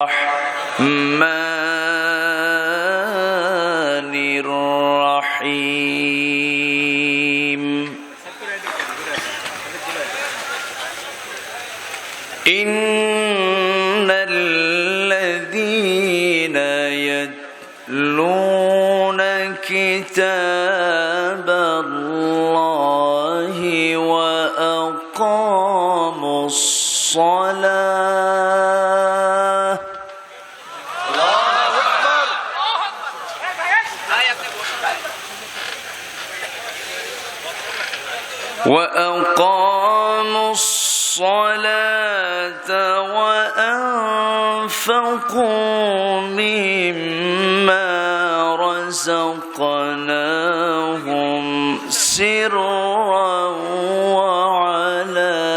الرحمن الرحيم إن الذين يتلون كتاب الله وأقاموا الصلاة وأنفقوا مما رزقناهم سرا وعلانية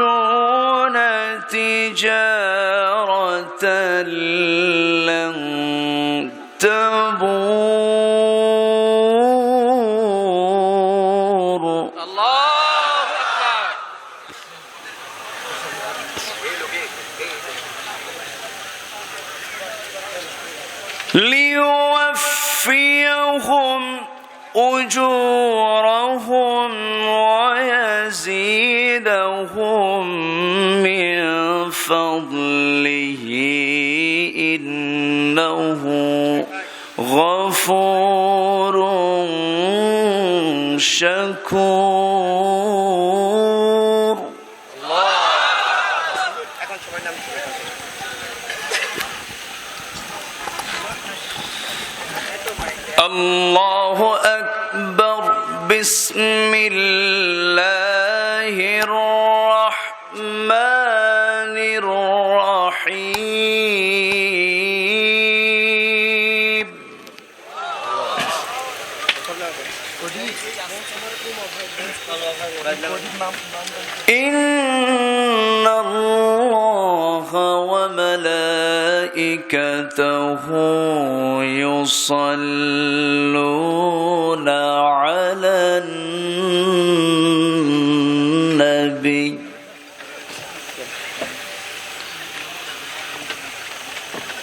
يرجون تجارة لن تبور. الله أكبر. ليوفيهم أجورهم ويزيدهم من فضله إنه غفور شكور. الله أكبر. بسم الله الرحمن الرحيم. إن الله وملائكته يصلون على النبي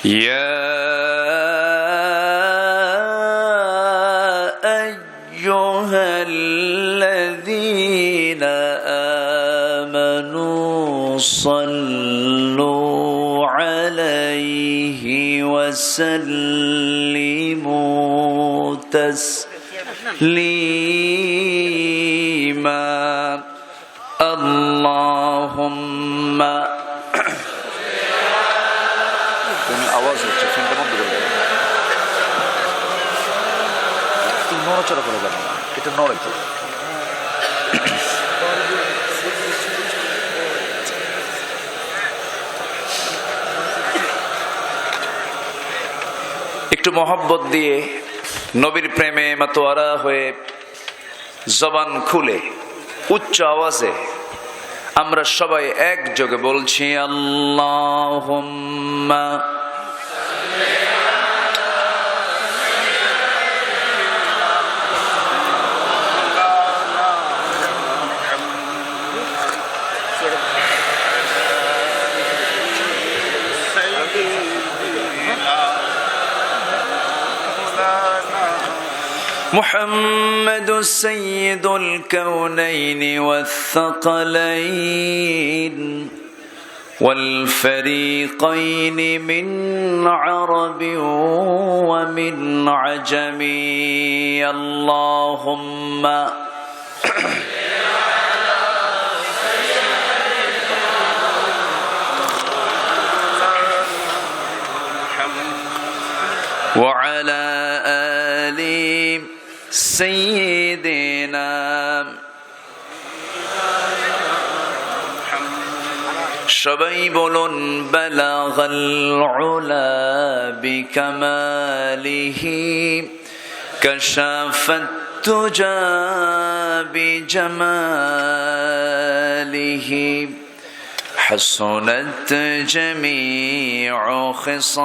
يا أيها الذين آمنوا صلوا عليه وسلموا تسليما. اللهم আওয়াজ হচ্ছে, ফ্যানটা বন্ধ করে দেবেন। নড়াচড়া করে যাবে না, এটা নড়ে তো। একটু মহব্বত দিয়ে নবীর প্রেমে মাতোয়ারা হয়ে জবান খুলে উচ্চ আওয়াজে আমরা সবাই একযোগে বলছি আল্লাহুম্মা محمد سيد الكونين والثقلين والفريقين من عرب ومن عجم. اللهم وعلى آل سيدنا সবাই বলুন বালাগাল উলা বিকামালিহি কাশাফাত তুজা বিজামালিহি حسنت جميع خصاله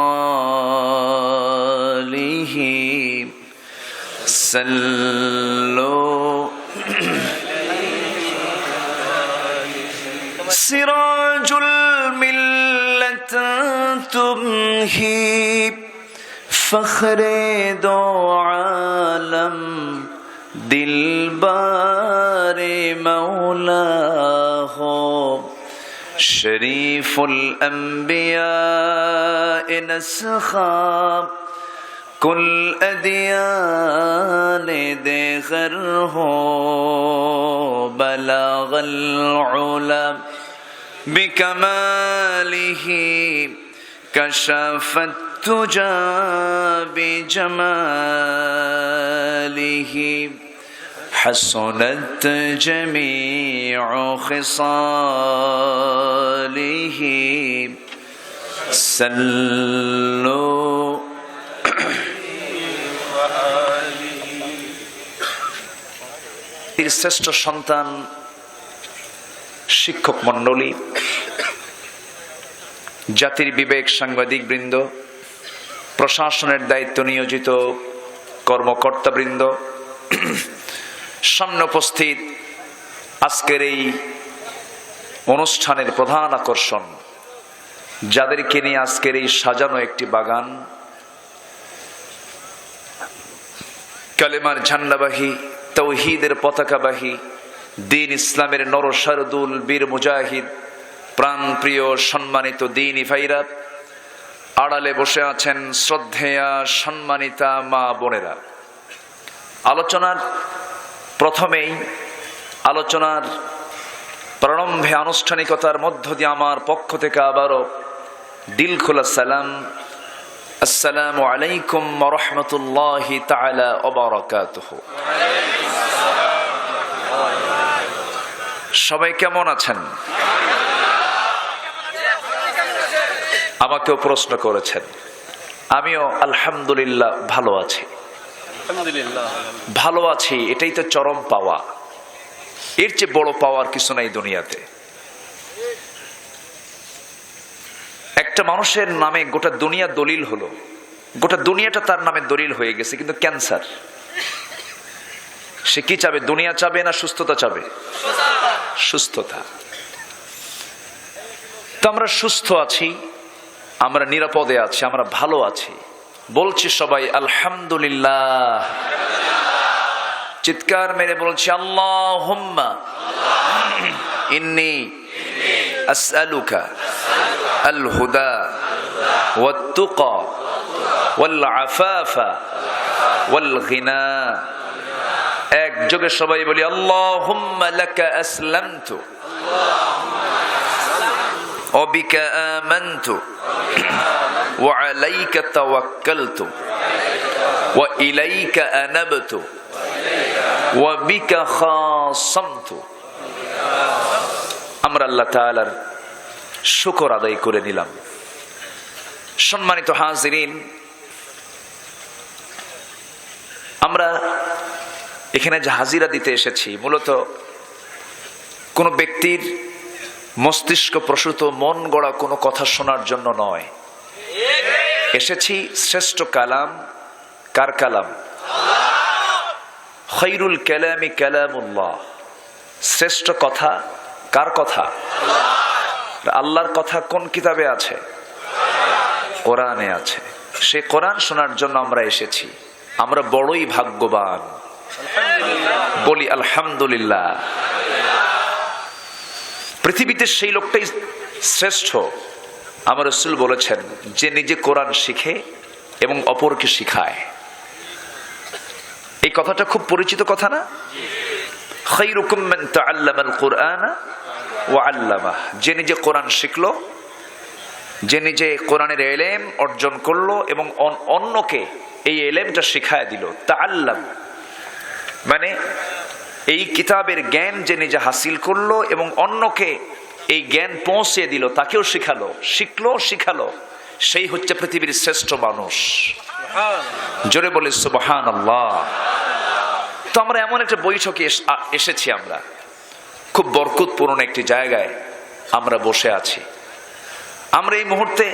صلوا سراج الملة تمهي فخر دو عالم دلبار مولا ہو شریف الانبیاء نسخاب کل ادیان دیگر ہو بلغ العلا بکمالہ کشف التجا بجمالہ حسنت جميع خصاله صلوا শ্রেষ্ঠ সন্তান শিক্ষক মণ্ডলী, জাতির বিবেক সাংবাদিক বৃন্দ, প্রশাসনের দায়িত্ব নিয়োজিত কর্মকর্তাবৃন্দ, সামনে উপস্থিত আজকের এই অনুষ্ঠানের প্রধান আকর্ষণ, যাদেরকে নিয়ে আজকের এই সাজানো একটি বাগান, কালেমার ঝান্ডাবাহী, তৌহিদের পতাকাবাহী, দ্বীন ইসলামের নরসারদুল বীর মুজাহিদ, প্রাণপ্রিয় সম্মানিত দ্বীনি ভাইরা, আড়ালে বসে আছেন শ্রদ্ধেয়া সম্মানিতা মা বোনেরা। আলোচনার প্রথমেই, আলোচনার প্রারম্ভে আনুষ্ঠানিকতার মধ্য দিয়ে আমার পক্ষ থেকে আবারও দিল খোলা সালাম, আসসালামু আলাইকুম ওয়া রাহমাতুল্লাহি তাআলা ওয়া বারাকাতুহু। সবাই কেমন আছেন? আমাকেও প্রশ্ন করেছেন, আমিও আলহামদুলিল্লাহ ভালো আছি। ভালো আছি, এটাই তো চরম পাওয়া। এর চেয়ে বড় পাওয়ার কিছু নাই দুনিয়াতে। একটা মানুষের নামে গোটা দুনিয়া দলিল হলো, গোটা দুনিয়াটা তার নামে দলিল হয়ে গেছে, কিন্তু ক্যান্সার। সে কি চাবে? দুনিয়া চাবে না সুস্থতা চাবে? সুস্থতা। তো আমরা সুস্থ আছি, আমরা নিরাপদে আছি, আমরা ভালো আছি। বলছি সবাই আলহামদুলিল্লাহ। চিৎকার মেরে বলছি আল্লাহুম্মা ইন্নী আসআলুকা আল হুদা ওয়াত তুকা ওয়াল আফাফা ওয়াল গিনা। একযোগে সবাই বলি আল্লাহুম্মা লাকা আসলামতু ওয়া বিকা আমানতু ওয়া আলাইকা তাওয়াক্কালতু ওয়া ইলাইকা আনাবতু ওয়া বিকা খাসামতু। আমরা আল্লাহ তাআলার শুকর আদায় করে নিলাম। সম্মানিত হাজিরিন, আমরা এখানে যে হাজিরা দিতে এসেছি, মূলত কোনো ব্যক্তির মস্তিষ্ক প্রসূত মন গড়া কোনো কথা শোনার জন্য নয়। এসেছি শ্রেষ্ঠ কালাম। কার কালাম? খায়রুল কালামি কালামুল্লাহ। শ্রেষ্ঠ কথা কার কথা? আল্লাহর কথা কোন কিতাবে আছে? কোরআনে আছে। সেই কোরআন শোনার জন্য আমরা এসেছি। আমরা বড়ই ভাগ্যবান, বলি আলহামদুলিল্লাহ। পৃথিবীতে সেই লোকটাই শ্রেষ্ঠ, আমার রাসূল বলেছেন, যে নিজে কোরআন শিখে এবং অপরকে শিখায়। এই কথাটা খুব পরিচিত কথা না? খায়রুকুম মান তাআল্লামাল কুরআনা ওয়া আল্লামাহ। যে নিজে কোরআন শিখলো, যে নিজে কোরআনের ইলম অর্জন করলো এবং অন্যকে এই ইলমটা শিখায় দিল। তাআল্লাম মানে এই কিতাবের জ্ঞান যে নিজে হাসিল করলো এবং অন্যকে এই জ্ঞান পৌঁছে দিল, তাকেও শিখালো, শিখলো, শিখালো, সেই হচ্ছে পৃথিবীর শ্রেষ্ঠ মানুষ। জোরে বলে সুবহানাল্লাহ। তো আমরা এমন একটা বৈঠকে এসেছি, আমরা খুব বরকতপূর্ণ একটি জায়গায়। আমরা বসে আছি। আমরা এই মুহূর্তে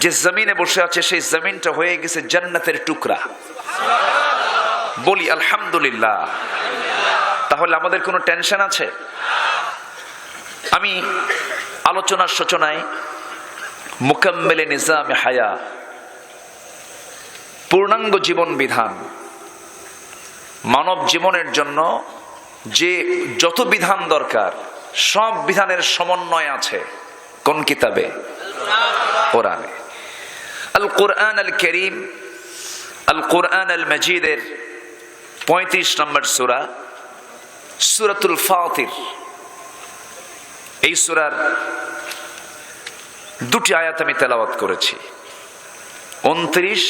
যে জমিনে বসে আছে সেই জমিনটা হয়ে গেছে জান্নাতের টুকরা। বলি আলহামদুলিল্লাহ। তাহলে আমাদের কোনো টেনশন আছে? আমি আলোচনার সূচনায় মুকাম্মেলে নিজামে হায়া, পূর্ণাঙ্গ জীবন বিধান, মানব জীবনের জন্য যে যত বিধান দরকার সব বিধানের সমন্বয় আছে কোন কিতাবে? কোরআনে। আল কোরআন আল কারীম, আল কোরআন আল মাজিদের 35 নম্বর সূরা, সূরাতুল ফাতির। এই সূরার দুটি আয়াত আমি তেলাওয়াত করেছি, 29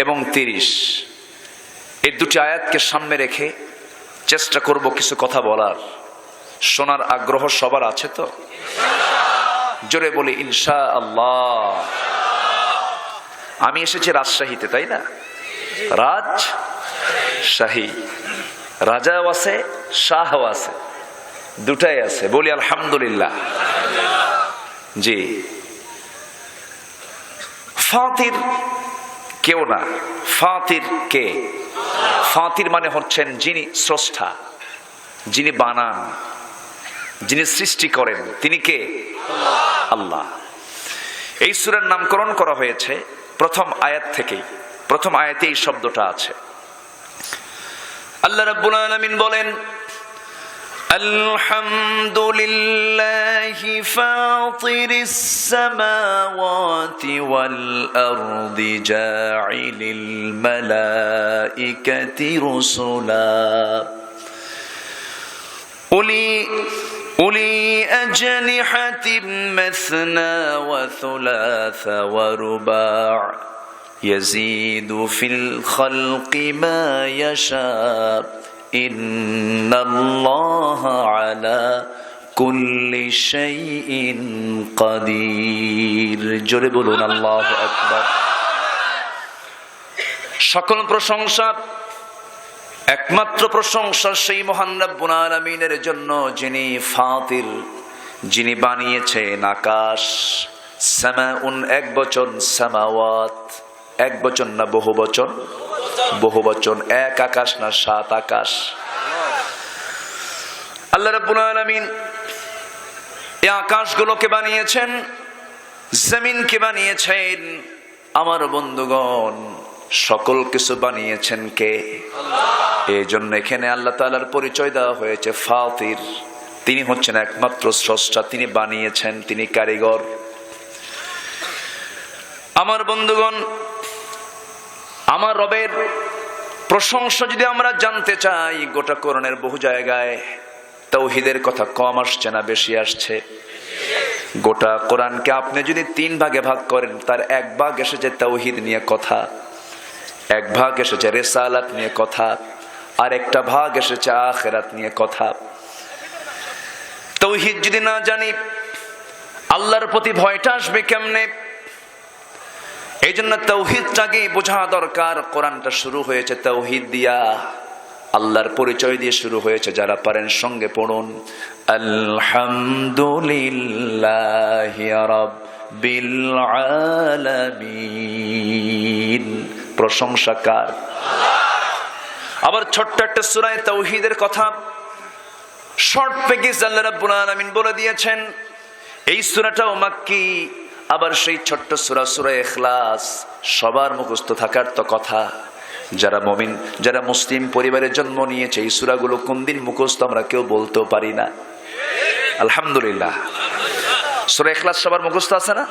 এবং 30। এই দুটি আয়াতকে সামনে রেখে চেষ্টা করব কিছু কথা বলার। শোনার আগ্রহ সবার আছে তো? জোরে বলি ইনশাআল্লাহ। আমি এসেছি রাজশাহীতে, তাই না? রাজশাহী, রাজাও আছে শাহও আছে, দুটাই আছে। বলি আলহামদুলিল্লাহ। জি, ফাতির কেউ না। ফাতির কে? ফাতির মানে হচ্ছেন যিনি স্রষ্টা, যিনি বানান, যিনি সৃষ্টি করেন, তিনি কে? আল্লাহ। এই সূরার নামকরণ করা হয়েছে প্রথম আয়াত থেকেই। প্রথম আয়াতে এই শব্দটা আছে। আল্লাহ রাব্বুল আলামিন বলেন, আলহামদুলিল্লাহি ফাতিরিস সামাওয়াতি ওয়াল আরদি জাইলিল মালাইকাতি রুসুলা উলি আজনিহাতিন মাসনা ওয়া থুলাথা ওয়া রুবা' ইয়াজিদু ফিল খালকি মা ইয়াশা ইন্নাল্লাহা আলা কুল্লি শাইইন কাদির। জোরে বলুন আল্লাহু আকবার। সকল প্রশংসা, একমাত্র প্রশংসা সেই মহান রব্বুল আলামিনের জন্য যিনি ফাতির, যিনি বানিয়েছেন আকাশ। সামাউন এক বচন, সামাওয়াত এক বচন না বহু বচন? বহু বচন। এক আকাশ না 7 আকাশ? আল্লাহ রাব্বুল আলামিন এই আকাশগুলোকে বানিয়েছেন, জমিনকে বানিয়েছেন। আমার বন্ধুগণ, সকল কিছু বানিয়েছেন কে? এই জন্য এখানে আল্লাহ তাআলার পরিচয় দেওয়া হয়েছে ফাতির। তিনি হচ্ছেন একমাত্র স্রষ্টা, তিনি বানিয়েছেন, তিনি কারিগর। আমার বন্ধুগণ, আমার রবের প্রশংসা যদি আমরা জানতে চাই, গোটা কোরআনের বহু জায়গায় তাওহীদের কথা কম আসছে না বেশি আসছে? গোটা কোরআনকে আপনি যদি 3 ভাগে ভাগ করেন, তার 1 ভাগ এসেছে তাওহীদ নিয়ে কথা, 1 ভাগ এসেছে রিসালাত নিয়ে কথা, আর একটা ভাগ এসেছে আখিরাত নিয়ে কথা। তাওহীদ যদি না জানি, আল্লাহর প্রতি ভয়টা আসবে কেমনে? এই জন্য তাওহীদটাকে বোঝা দরকার। কোরআনটা শুরু হয়েছে তাওহীদ দিয়া, আল্লাহর পরিচয় দিয়ে শুরু হয়েছে। যারা পারেন সঙ্গে পড়ুন, আলহামদুলিল্লাহি রাব্বিল আলামিন। প্রশংসা কার? আবার ছোট্ট একটা সূরায় তাওহীদের কথা শর্ট প্যাকেজ আল্লাহ রাব্বুল আলামিন বলে দিয়েছেন। এই সূরাটাও মাক্কি। আবার সেই ছোট্ট সূরা, সূরা ইখলাস, সবার মুখস্থ থাকার তো কথা। যারা মুমিন, যারা মুসলিম পরিবারে জন্ম নিয়েছে, এই সূরাগুলো কোন দিন মুখস্থ আমরা কেউ বলতেও পারি না। আলহামদুলিল্লাহ। সূরা ইখলাস সবার মুখস্থ আছে না?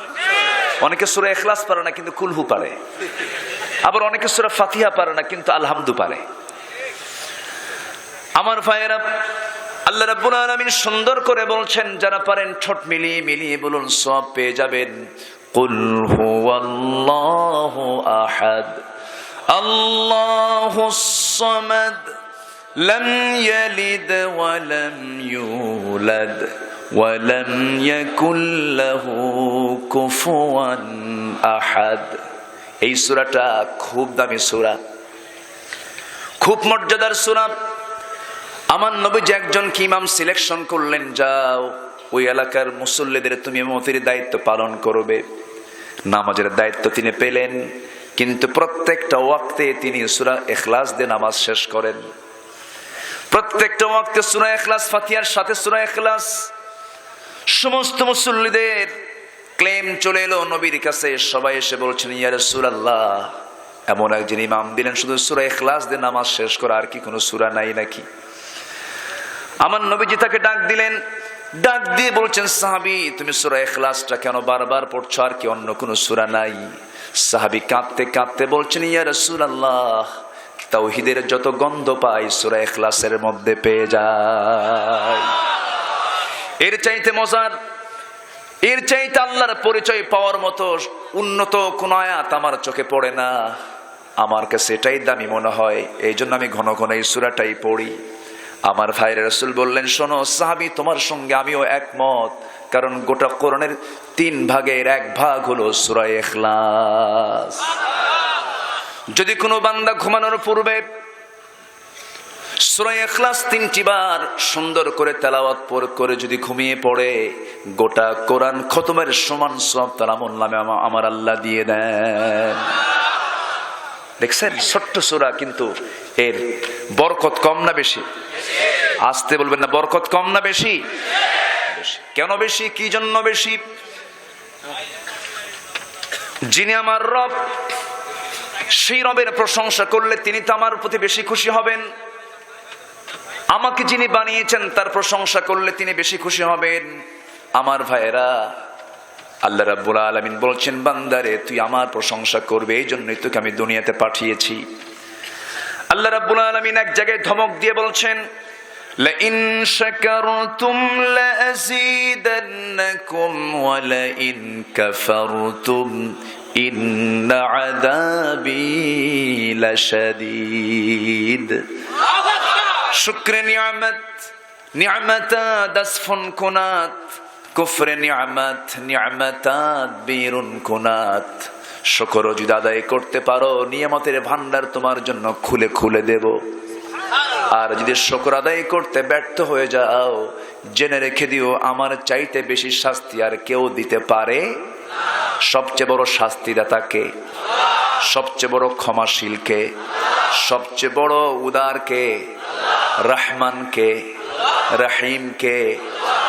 অনেকে সূরা ইখলাস পারে না কিন্তু কুলহু পারে। আবার অনেকে সূরা ফাতিহা পারে না কিন্তু আলহামদু পারে। আমার ভাইয়েরা, আল্লাহ রাব্বুল আলামিন সুন্দর করে বলছেন, যারা পারেন ঠোঁট মিলিয়ে মিলিয়ে বলুন, সওয়াব পেয়ে যাবেন। কুল হুয়াল্লাহু আহাদ আল্লাহুস সামাদ লাম ইয়ালিদ ওয়া লাম ইউলাদ ওয়া লাম ইয়াকুল লাহু কুফুয়ান আহাদ। এই সূরাটা খুব দামি সূরা, খুব মর্যাদার সূরা। আমার নবীজি একজনকে ইমাম সিলেকশন করলেন, যাও ওই এলাকার মুসল্লিদের তুমি ইমামতির দায়িত্ব পালন করবে। নামাজের দায়িত্ব তিনি পেলেন, কিন্তু প্রত্যেকটা ওয়াক্তে তিনি সূরা ইখলাস দিয়ে নামাজ শেষ করেন। প্রত্যেকটা ওয়াক্তে সূরা ইখলাস, ফাতিহার সাথে সূরা ইখলাস। সমস্ত মুসল্লিদের ক্লেম চলে এলো নবীর কাছে, সবাই এসে বলছেন, ইয়া রাসূলুল্লাহ, এমন একজন ইমাম দিলেন শুধু সূরা ইখলাস দিয়ে নামাজ শেষ করা, আর কি কোনো সূরা নাই নাকি? আমার নবীজি তাকে ডাক দিলেন, ডাক দিয়ে বলছেন, সাহাবী তুমি সূরা ইখলাসটা কেন বারবার পড়ছো, আর কি অন্য কোনো সূরা নাই? সাহাবী কাঁদতে কাঁদতে বলছেন, ইয়া রাসূলুল্লাহ, তাওহীদের যত গন্ধ পাই সূরা ইখলাসের মধ্যে পেয়ে যায়। এর চাইতে মজার, এর চাইতে আল্লাহর পরিচয় পাওয়ার মতো উন্নত কোন আয়াত আমার চোখে পড়ে না। আমার কাছে এটাই দামি মনে হয়, এই জন্য আমি ঘন ঘন এই সূরাটাই পড়ি। আমার ভাইয়ের রাসূল বললেন, শোনো সাহাবী, তোমার সঙ্গে আমিও একমত, কারণ গোটা কোরআনের 3 ভাগের 1 ভাগ হলো সূরা ইখলাস। যদি কোনো বান্দা ঘুমানোর পূর্বে সূরা ইখলাস 3টি বার সুন্দর করে তেলাওয়াত করে যদি ঘুমিয়ে পড়ে, গোটা কোরআন খতমের সমান সওয়াব তার আমলনামে আমার আল্লাহ দিয়ে দেন। দেখছেন, ছোট্ট সূরা, কিন্তু এর বরকত কম না বেশি? আসতে বলবেন না, বরকত কম না বেশি? বেশি। কেন বেশি? কি জন্য বেশি? যিনি আমার রব, সেই রবের প্রশংসা করলে তিনি তো আমার প্রতি বেশি খুশি হবেন। আমাকে যিনি বানিয়েছেন তার প্রশংসা করলে তিনি বেশি খুশি হবেন। আমার ভাইয়েরা, আল্লাহ রাব্বুল আলামিন বলছেন, বান্দারে তুই আমার প্রশংসা করবে, এই জন্যই তোকে আমি দুনিয়াতে পাঠিয়েছি। আল্লাহ রাব্বুল আলামিন এক জায়গায় ধমক দিয়ে বলছেন, লা ইন শাকারতুম লা আযীদান্নাকুম ওয়া লা ইন কাফারতুম ইন্না আযাবি লাশাদীদ। শুকরে নিয়ামত, নিয়ামতাত আসফুন কুনাত, কুফরে নিয়ামত, নিয়ামতাত বীরুন কুনাত। শুকর যদি আদায় করতে পারো, নিয়ামতের ভান্ডার তোমার জন্য খুলে খুলে দেব। আর যদি শুকর আদায় করতে ব্যর্থ হয়ে যাও, জেনে রেখে দিও, আমার চাইতে বেশি শাস্তি আর কেউ দিতে পারে। সবচেয়ে বড় শাস্তিদাতা কে? সবচেয়ে বড় ক্ষমাশীল কে? সবচেয়ে বড় উদার কে? রহমান কে? রহিম কে?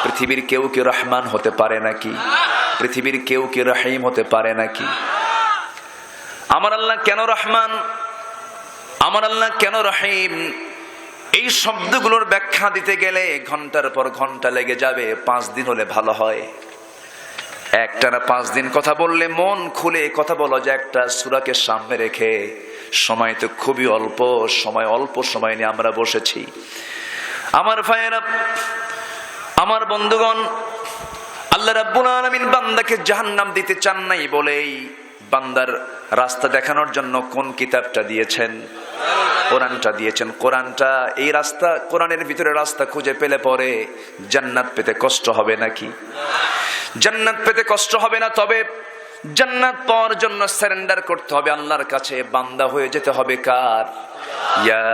পৃথিবীর কেউ কি রহমান হতে পারে নাকি? পৃথিবীর কেউ কি রহিম হতে পারে নাকি? আমার আল্লাহ কেন রহমান, আমার আল্লাহ কেন রহিম, এই শব্দগুলোর ব্যাখ্যা দিতে গেলে ঘন্টার পর ঘন্টা লেগে যাবে। 5 দিন হলে ভালো হয়। একটানা 5 দিন কথা বললে মন খুলে কথা বলা যায়। একটা সূরাকে সামনে রেখে সময় তো খুবই অল্প সময়, অল্প সময় নিয়ে আমরা বসেছি। আমার ভাইয়েরা, আমার বন্ধুগণ, আল্লাহ রাব্বুল আলামিন বান্দাকে জাহান্নাম দিতে চান নাই বলেই বান্দার রাস্তা দেখানোর জন্য কোন কিতাবটা দিয়েছেন? কোরআনটা দিয়েছেন। কোরআনটা, এই রাস্তা, কোরআনের ভিতরে রাস্তা খুঁজে পেলে পরে জান্নাত পেতে কষ্ট হবে নাকি? জান্নাত পেতে কষ্ট হবে না। তবে জান্নাত পাওয়ার জন্য সারেন্ডার করতে হবে আল্লাহর কাছে, বান্দা হয়ে যেতে হবে কার? ইয়া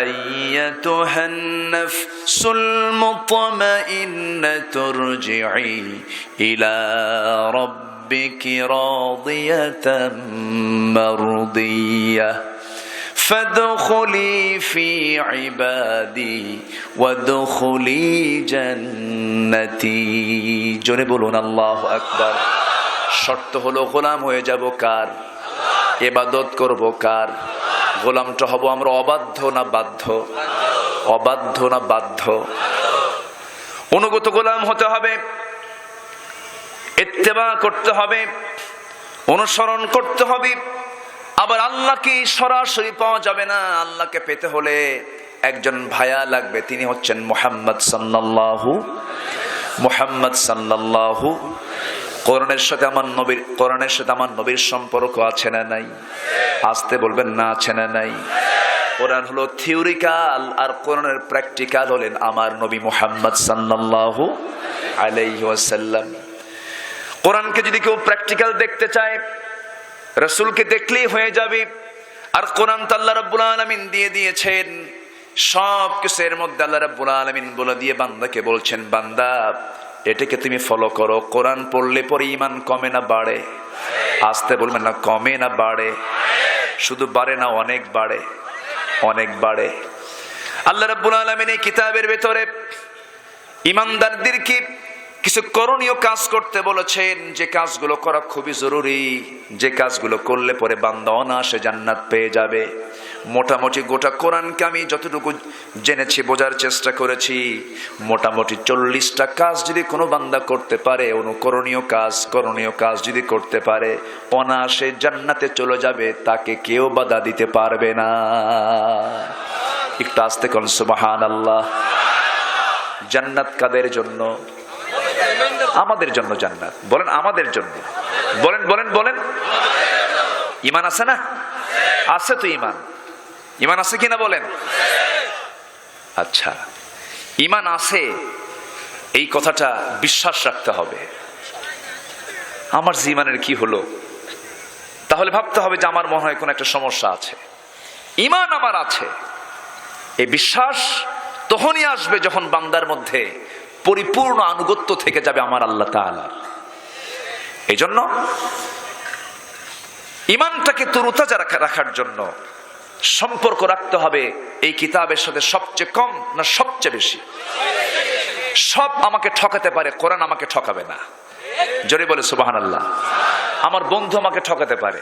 আইয়াতুহান নাফসুল মুতমাইন্নাতু রজিই ইলা রাব্বিকি রাদিয়াতাম মারদিয়াহ ফাদখুলি ফি ইবাদি ওয়াদখুলি জান্নাতি। জোরে বলুন আল্লাহু আকবার। শর্ত হলো গোলাম হয়ে যাব কার? ইবাদত করব কার? গোলামটা হব আমরা অবাধ্য না বাধ্য? অবাধ্য না বাধ্য? অনুগত গোলাম হতে হবে, ইত্তেবা করতে হবে, অনুসরণ করতে হবে। আবার আল্লাহকে সরাসরি পাওয়া যাবে না। আল্লাহকে পেতে হলে একজন ভায়া লাগবে, তিনি হচ্ছেন মুহাম্মদ সাল্লাল্লাহু, মুহাম্মদ সাল্লাল্লাহু। কোরআনের সাথে আমার নবীর, কোরআনের সাথে আমার নবীর সম্পর্ক আছে না নাই? আসতে বলবেন না, আছে না নাই? কোরআন হলো থিওরিক্যাল, আর কোরআনের প্র্যাকটিক্যাল হলেন আমার নবী মুহাম্মদ সাল্লাল্লাহু আলাইহি ওয়াসাল্লাম। কোরআনকে যদি কেউ প্র্যাকটিক্যাল দেখতে চায়, রাসূলকে দেখলেই হয়ে যাবে। আর কোরআন তো আল্লাহ রাব্বুল আলামিন দিয়ে দিয়েছেন সব কিছুর মধ্যে। আল্লাহ রাব্বুল আলামিন বলে দিয়ে বান্দাকে বলছেন, বান্দা এটাকে তুমি ফলো করো। কোরআন পড়লে পরে ঈমান কমে না বাড়ে? আসতে বলবেন না, কমে না বাড়ে? শুধু বাড়ে না, অনেক বাড়ে, অনেক বাড়ে। আল্লাহ রাব্বুল আলামিন এই কিতাবের ভেতরে ঈমানদারদেরকে কিছু করণীয় কাজ করতে বলেছেন, যে কাজগুলো করা খুবই জরুরি, যে কাজগুলো করলে পরে বান্দা অনায়াসে জান্নাত পেয়ে যাবে। মোটামুটি গোটা কোরআনকে আমি যতটুকু জেনেছি, বোঝার চেষ্টা করেছি, মোটামুটি 40টা কাজ যদি কোনো বান্দা করতে পারে, অনুকরণীয় কাজ, করণীয় কাজ যদি করতে পারে, অনায়াসে জান্নাতে চলে যাবে, তাকে কেউ বাধা দিতে পারবে না। একটু আস্তে কোন সুবহানাল্লাহ। জান্নাত কাদের জন্য? আমাদের জন্য জান্নাত। বলেন আমাদের জন্য। বলেন বলেন বলেন। ঈমান আছে না? আছে তো ঈমান। ঈমান আছে কিনা বলেন? আচ্ছা, ঈমান আছে, এই কথাটা বিশ্বাস রাখতে হবে। আমার যে ঈমানের কি হলো, তাহলে ভাবতে হবে যে আমার মনে হয় কোনো একটা সমস্যা আছে। ঈমান আমার আছে, এই বিশ্বাস তখনই আসবে যখন বান্দার মধ্যে পরিপূর্ণ আনুগত্য থেকে যাবে আমার আল্লাহ তাআলার। এই জন্য ঈমানটাকে তরুতাজা রাখার জন্য সম্পর্ক রাখতে হবে এই কিতাবের সাথে সবচেয়ে কম না সবচেয়ে বেশি? সব আমাকে ঠকাতে পারে, কোরআন আমাকে ঠকাবে না। জোরে বলে সুবহানাল্লাহ। আমার বন্ধু আমাকে ঠকাতে পারে,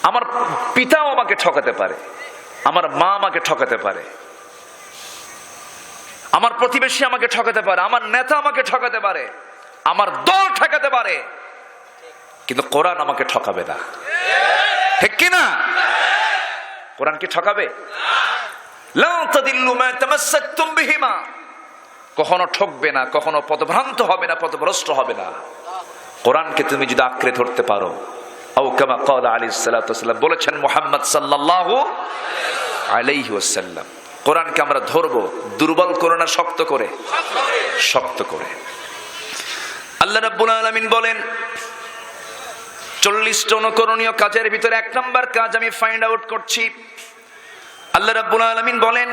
আমার পিতাও আমাকে ঠকাতে পারে, আমার মা আমাকে ঠকাতে পারে, আমার প্রতিবেশী আমাকে ঠকাতে পারে, আমার নেতা আমাকে ঠকাতে পারে, আমার দল ঠকাতে পারে, কিন্তু কোরআন আমাকে ঠকাবে না। ঠিক কিনা? কোরআন কি ঠকাবে? লা তাদিল্লু মা তামাসসাকতুম বিহিমা। কখনো ঠকবে না, কখনো পথভ্রান্ত হবে না, পথভ্রষ্ট হবে না। কোরআনকে তুমি যদি আঁকড়ে ধরতে পারো, আও কামা ক্বালা আলাইহিস সালাতু ওয়াসসালাম, বলেছেন মুহাম্মদ সাল্লাল্লাহু আলাইহি ওয়াসাল্লাম, কোরআনকে আমরা ধরবো, দুর্বল করে না, শক্ত করে, শক্ত করে। আল্লাহ রাব্বুল আলামিন বলেন 40টা অনুকরণীয় কাজের ভিতরে 1 নাম্বার কাজ আমি ফাইন্ড আউট করছি। আল্লাহ রাব্বুল আলামিন বলেন,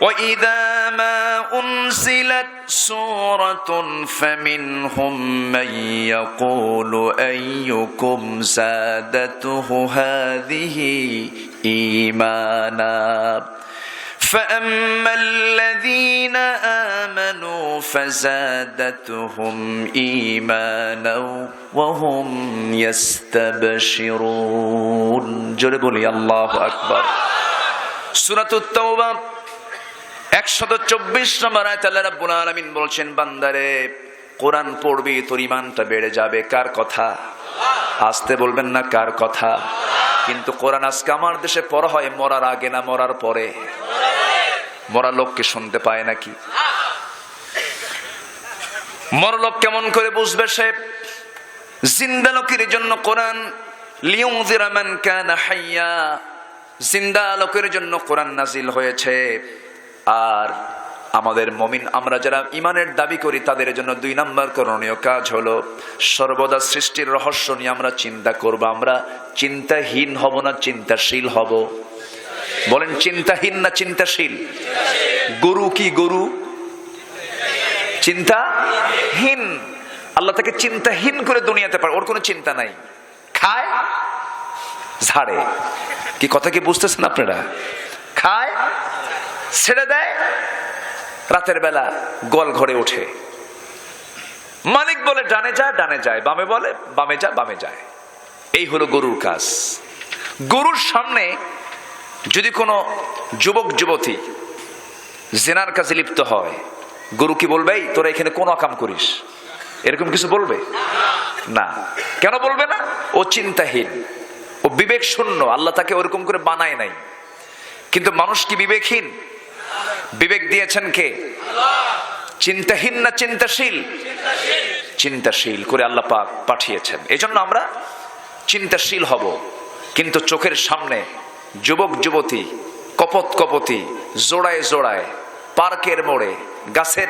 وَإِذَا مَا أُنْزِلَتْ سُورَةٌ فَمِنْهُمْ مَنْ يَقُولُ أَيُّكُمْ زَادَتْهُ هَذِهِ إِيمَانًا فَأَمَّا الَّذِينَ آمَنُوا فَزَادَتْهُمْ إِيمَانًا وَهُمْ يَسْتَبْشِرُونَ। জোরে বলি আল্লাহু আকবার। সূরাতুত তাওবা 124 নম্বর আয়াতে আল্লাহ রাব্বুল আলামিন বলছেন, বান্দারে কোরআন পড়বি তোর ঈমানটা বেড়ে যাবে। কার কথা? আসতে বলবেন না, কার কথা? কিন্তু কোরআন আজকে আমার দেশে পড়া হয় মরার আগে না মরার পরে? মরা লোককে শুনতে পায় নাকি? মরা লোক কেমন করে বুঝবে সে? জিন্দা লোকের জন্য কোরআন, লিউনজিরা মান কানা হাইয়া, জিন্দা লোকের জন্য কোরআন নাজিল হয়েছে। আর আমাদের মুমিন, আমরা যারা ঈমানের দাবি করি, তাদের জন্য 2 নাম্বার করণীয় কাজ হলো সর্বদা সৃষ্টির রহস্য নিয়ে আমরা চিন্তা করব। আমরা চিন্তাহীন হব না, চিন্তাশীল হব। বলেন চিন্তাহীন না চিন্তাশীল? গরু কি গরু? চিন্তাহীন। আল্লাহ তাকে চিন্তাহীন করে দুনিয়াতে পারে, ওর কোনো চিন্তা নাই, খায় ঝাড়ে। কি কথা কি বুঝতেছেন আপনারা? খায়, ছেড়ে দেয়, রাতের বেলা গোয়াল ঘরে ওঠে, মালিক বলে ডানে যায় ডানে যায়, বামে বলে বামে যায় বামে যায়। এই হলো গরুর কাজ। গরুর সামনে যদি কোনো যুবক যুবতী জেনার কাজে লিপ্ত হয়, গরু কি বলবে এই তোরা এখানে কোন কাম করিস? এরকম কিছু বলবে না। কেন বলবে না? ও চিন্তাহীন, ও বিবেক শূন্য। আল্লাহ তাকে ওরকম করে বানায় নাই। কিন্তু মানুষ কি বিবেকহীন? বিবেক দিয়েছেন কে? চিন্তাহীন না চিন্তাশীল? চিন্তাশীল করে আল্লাহ পাক পাঠিয়েছেন। এজন্য আমরা চিন্তাশীল হব। কিন্তু চোখের সামনে যুবক যুবতী কপত কপতি জোড়ায় জোড়ায়, পার্কের মোড়ে, গাছের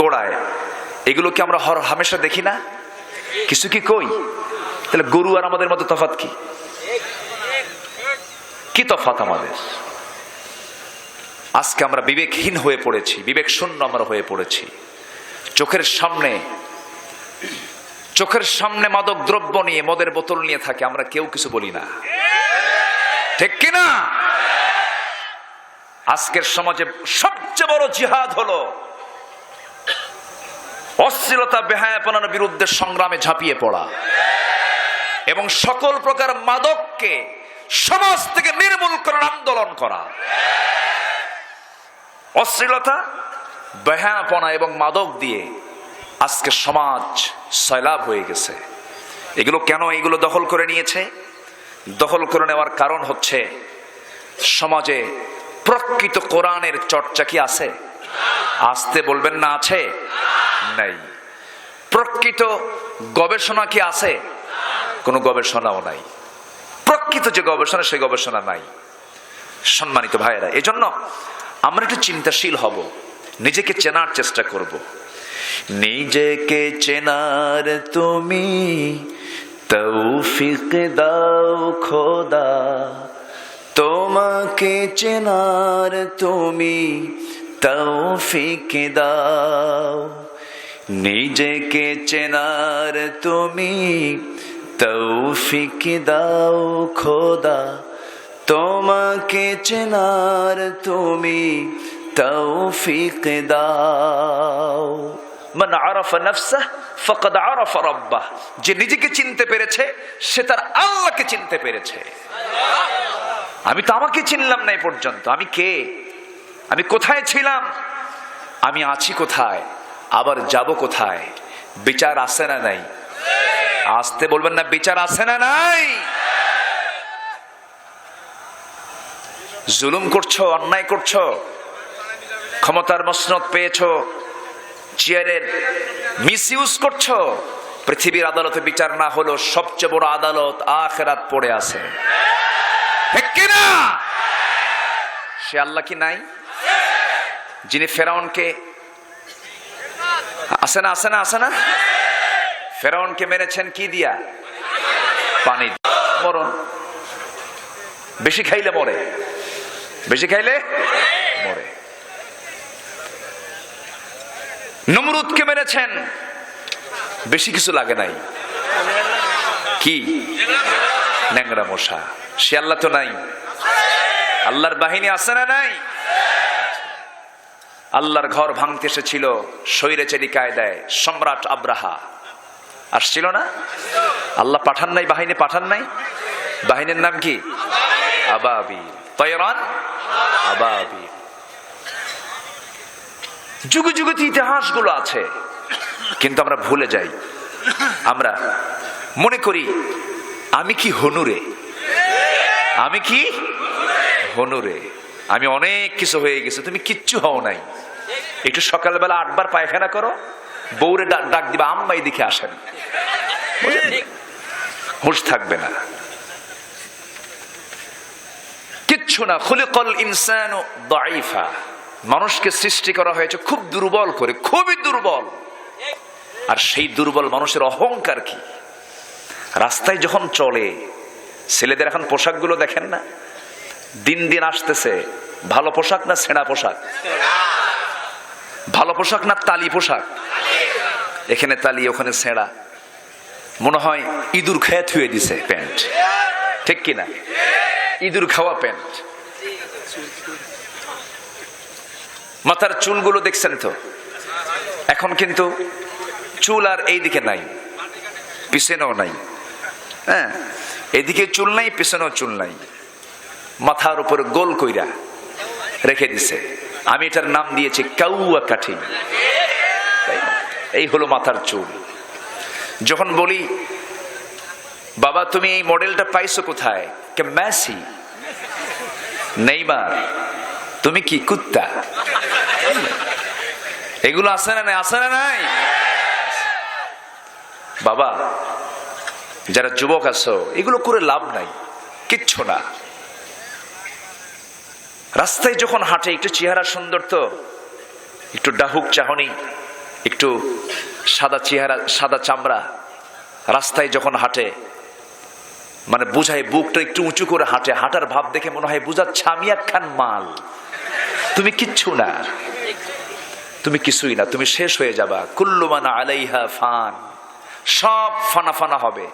গোড়ায়, এগুলো কি আমরা হামেশা দেখি না? কিছু কি কই? তাহলে গরু আর আমাদের মধ্যে তফাৎ কি? কি তফাৎ আমাদের? আজকে আমরা বিবেকহীন হয়ে পড়েছি, বিবেক শূন্য আমরা হয়ে পড়েছি। চোখের সামনে মাদক দ্রব্য নিয়ে, মদের বোতল নিয়ে থাকে, আমরা কেউ কিছু বলি না, ঠিক কিনা? আজকের সমাজে সবচেয়ে বড় জিহাদ হলো অশ্লীলতা বেহায়াপনার বিরুদ্ধে সংগ্রামে ঝাঁপিয়ে পড়া এবং সকল প্রকার মাদককে সমাজ থেকে নির্মূল করার আন্দোলন করা। অশ্লীলতা, বেহায়াপনা এবং মাদক দিয়ে আজকে সমাজ সয়লাব হয়ে গেছে। এগুলো কেন এগুলো দখল করে নিয়েছে? দখল করে নেওয়ার কারণ হচ্ছে সমাজে প্রকৃত কোরআনের চর্চা কি আছে? আসতে বলবেন না আছে? নাই। প্রকৃত গবেষণা কি আছে? কোনো গবেষণাও নাই। প্রকৃত যে গবেষণা, সেই গবেষণা নাই। সম্মানিত ভাইয়েরা, এজন্য আমরা একটু চিন্তাশীল হব, নিজেকে চেনার চেষ্টা করব। নিজেকে চেনার তুমি তৌফিক দাও খোদা, তোমাকে চেনার তুমি তৌফিক দাও। নিজেকে চেনার তুমি তৌফিক দাও খোদা, তোমাকে চেনার তুমি তৌফিক দাও। মান আরাফা নাফসাহ ফাকাদ আরাফা রাব্বাহ, যে নিজেকে চিনতে পেরেছে সে তার আল্লাহকে চিনতে পেরেছে। আমি তো আমাকে চিনলাম না এই পর্যন্ত। আমি কে? আমি কোথায় ছিলাম? আমি আছি কোথায়? আবার যাব কোথায়? বিচার আছে না নাই? আসতে বলবেন না, বিচার আছে না নাই? জুলুম করছো, অন্যায় করছো, ক্ষমতার মসনদ পেয়েছো, চেয়ারের মিসইউজ করছো, পৃথিবীর আদালতে বিচার না হলো সবচেয়ে বড় আদালত আখিরাত পড়ে আছে, ঠিক কিনা? সে আল্লাহ কি নাই? যিনি ফেরাউনকে আছে না ফেরাউনকে মেরেছেন কি দিয়া? পানি। মরণ। বেশি খাইলে মরে, বেশি খাইলে মরে। নমরুদকে মেরেছেন, বেশি কিছু লাগে নাই, কি? ন্যাংরা মশা। সে আল্লাহ তো নাই? আল্লাহর বাহিনী আছে না নাই? আল্লাহর ঘর ভাঙতে এসেছিল স্বৈরাচারী কায়দায় সম্রাট আব্রাহা, আসছিল না? আল্লাহ পাঠান নাই? বাহিনী পাঠান নাই? বাহিনীর নাম কি? আবাবিল, তয়রান আবাবিল। যুগে যুগে ইতিহাসগুলো আছে, কিন্তু আমরা ভুলে যাই। আমরা মনে করি আমি কি হনুরে, আমি কি হনুরে, আমি অনেক কিছু হয়ে গেছে। তুমি কিচ্ছু হও নাই। একটু সকালবেলা 8 বার পায়খানা করো, বউরে ডাক দিবা আম্মা এদিকে আসেন, হুঁশ থাকবে না, কিচ্ছু না। খুলিকাল ইনসানু দাঈফা, মানুষকে সৃষ্টি করা হয়েছে খুব দুর্বল করে, খুবই দুর্বল। আর সেই দুর্বল মানুষের অহংকার কি? রাস্তায় যখন চলে, ছেলেদের এখন পোশাকগুলো দেখেন না, দিন দিন আসতেছে ভালো পোশাক না ছেঁড়া পোশাক? ভালো পোশাক না তালি পোশাক? এখানে তালি, ওখানে ছেঁড়া। মনে হয় ইঁদুর খেয়ে থুয়ে দিছে প্যান্ট, ঠিক কিনা? ইঁদুর খাওয়া প্যান্ট। মাথার চুলগুলো দেখছেন তো? এখন কিন্তু চুল আর এইদিকে নাই, পিছনেও নাই। হ্যাঁ, এদিকে চুল নাই, পিছনেও চুল নাই, মাথার উপরে গোল কইরা রেখে দিছে। আমি এটার নাম দিয়েছি কাউয়া কাঠি। এই হলো মাথার চুল। যখন বলি বাবা তুমি এই মডেলটা পাইছো কোথায়? কে মেসি, নেইমার, তুমি কি কুত্তা? এগুলো আছে না নাই? আছে না নাই? বাবা যারা যুবক আছো, এগুলো করে লাভ নাই, কিচ্ছু না। রাস্তায় যখন হাঁটে, একটু চেহারা সুন্দর তো, একটু ডাহুক চাহনি, একটু সাদা চেহারা, সাদা চামড়া, রাস্তায় যখন হাঁটে মানে বুঝায়, বুকটা একটু উঁচু করে হাঁটে, হাঁটার ভাব দেখে মনে হয় বুঝাচ্ছে আমি একখান মাল, তুমি কিচ্ছু না। তুমি কিছুই না, তুমি শেষ হয়ে যাবা। কুল্লু মান আলাইহা ফান, সব ফানা ফানা হবে,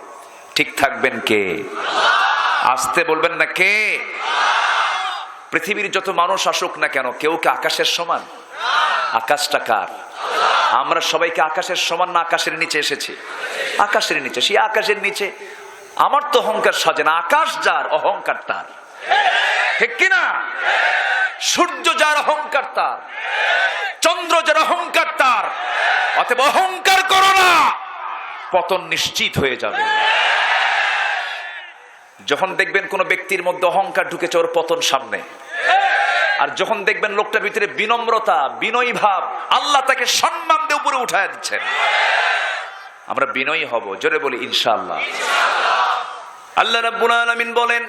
ঠিক থাকবেন কে? আসতে বলবেন না কে? পৃথিবীর যত মানুষ আসুক না কেন, কেউ কি আকাশের সমান? আকাশটা কার? আমরা সবাইকে আকাশের সমান না আকাশের নিচে এসেছি? আকাশের নিচে। সেই আকাশের নিচে আমার তো অহংকার সাজে না, আকাশ যার অহংকার তার, ঠিক কিনা? সূর্য যার অহংকার তার, চন্দ্র যার অহংকার তার। অতএব অহংকার করো না, পতন নিশ্চিত হয়ে যাবে। যখন দেখবেন কোন ব্যক্তির মধ্যে অহংকার ঢুকেছে, ওর পতন সামনে। আর যখন দেখবেন লোকটার ভিতরে বিনম্রতা, বিনয়ী ভাব, আল্লাহ তাকে সম্মান দিয়ে উপরে উঠায় দিচ্ছেন। আমরা বিনয়ী হব, জোরে বলি ইনশাআল্লাহ। আল্লাহ রাব্বুল আলামিন বলেন,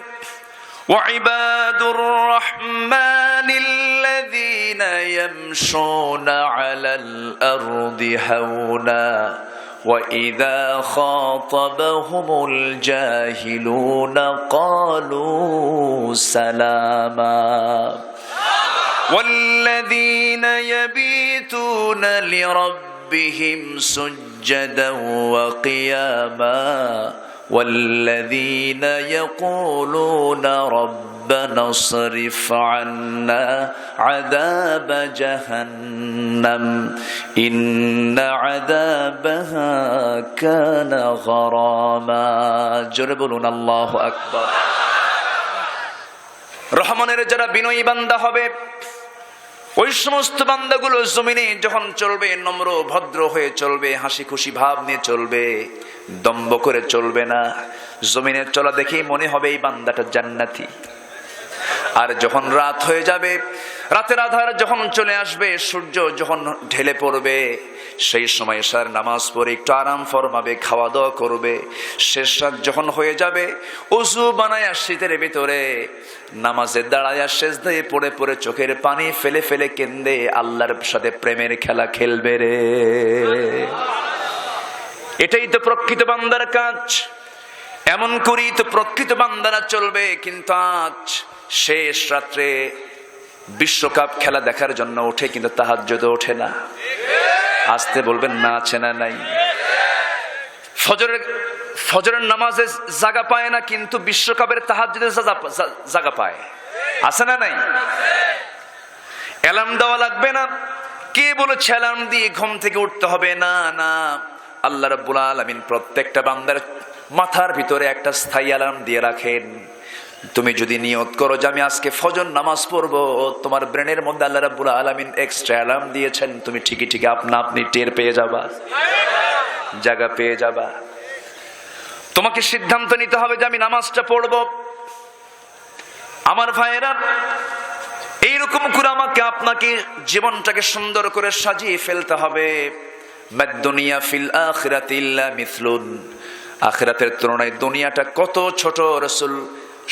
ওয়াইবাদুর রাহমানিল্লাযীনা ইয়ামশুনা আলাল আরদি হাওনা وَإِذَا خَاطَبَهُمُ الْجَاهِلُونَ قَالُوا سَلَامًا وَالَّذِينَ يَبِيتُونَ لِرَبِّهِمْ سُجَّدًا وَقِيَامًا وَالَّذِينَ يَقُولُونَ رَبَّنَا اصْرِفْ عَنَّا عَذَابَ جَهَنَّمَ إِنَّ عَذَابَهَا كَانَ غَرَامًا। জোরে বলুন আল্লাহু আকবার। রহমানের যারা বিনয়ী বান্দা হবে, ওই সমস্ত বান্দাগুলো জমিনে যখন চলবে নম্র ভদ্র হয়ে চলবে, হাসি খুশি ভাব নিয়ে চলবে, দম্ভ করে চলবে না। জমিনে চলা দেখেই মনে হবে এই বান্দাটা জান্নাতি। আর যখন রাত হয়ে যাবে, রাতের আধার যখন চলে আসবে, সূর্য যখন ঢেলে পড়বে, সেই সময় এশার নামাজ পড়ে একটু আরাম ফরমাবে, খাওয়া দাওয়া করবে। শেষ রাত যখন হয়ে যাবে, ওযু বানায়া শীতের ভিতরে নামাজে দাঁড়ায়া সেজদায় পড়ে পড়ে চোখের পানি ফেলে ফেলে কেন্দে আল্লাহর সাথে প্রেমের খেলা খেলবে রে। এটাই তো প্রকৃত বান্দার কাজ। এমন করেই তো প্রকৃত বান্দারা চলবে। কিন্তু আজ শেষ রাত্রে বিশ্বকাপ খেলা দেখার জন্য ওঠে, কিন্তু তাহাজ্জুদে ওঠে না। আসতে বলবেন না, আছে না নাই? ফজরের নামাজে জায়গা পায় না, কিন্তু বিশ্বকাপের তাহাজ্জুদে জায়গা পায়। আছে না নাই? অ্যালার্ম দেওয়া লাগবে না। কে বলেছে অ্যালার্ম দিয়ে ঘুম থেকে উঠতে হবে? না না, আল্লাহ রাব্বুল আলামিন প্রত্যেকটা বান্দার মাথার ভিতরে একটা স্থায়ী অ্যালার্ম দিয়ে রাখেন। তুমি যদি নিয়ত করো যে আমি আজকে ফজর নামাজ পড়বো, তোমার ব্রেনের মধ্যে আল্লাহ রাব্বুল আলামিন এক্সট্রা অ্যালার্ম দিয়েছেন। তুমি ঠিকই ঠিকই আপনি টের পেয়ে যাবা, জায়গা পেয়ে যাবা। তোমাকে সিদ্ধান্ত নিতে হবে যে আমি নামাজটা পড়বো। আমার ভাইয়েরা, এইরকম করে আমাকে আপনাকে জীবনটাকে সুন্দর করে সাজিয়ে ফেলতে হবে। মাদ-দুনিয়া ফিল আখিরাতি ইল্লা মিসলুন, আখিরাতের তুলনায় দুনিয়াটা কত ছোট। রাসূল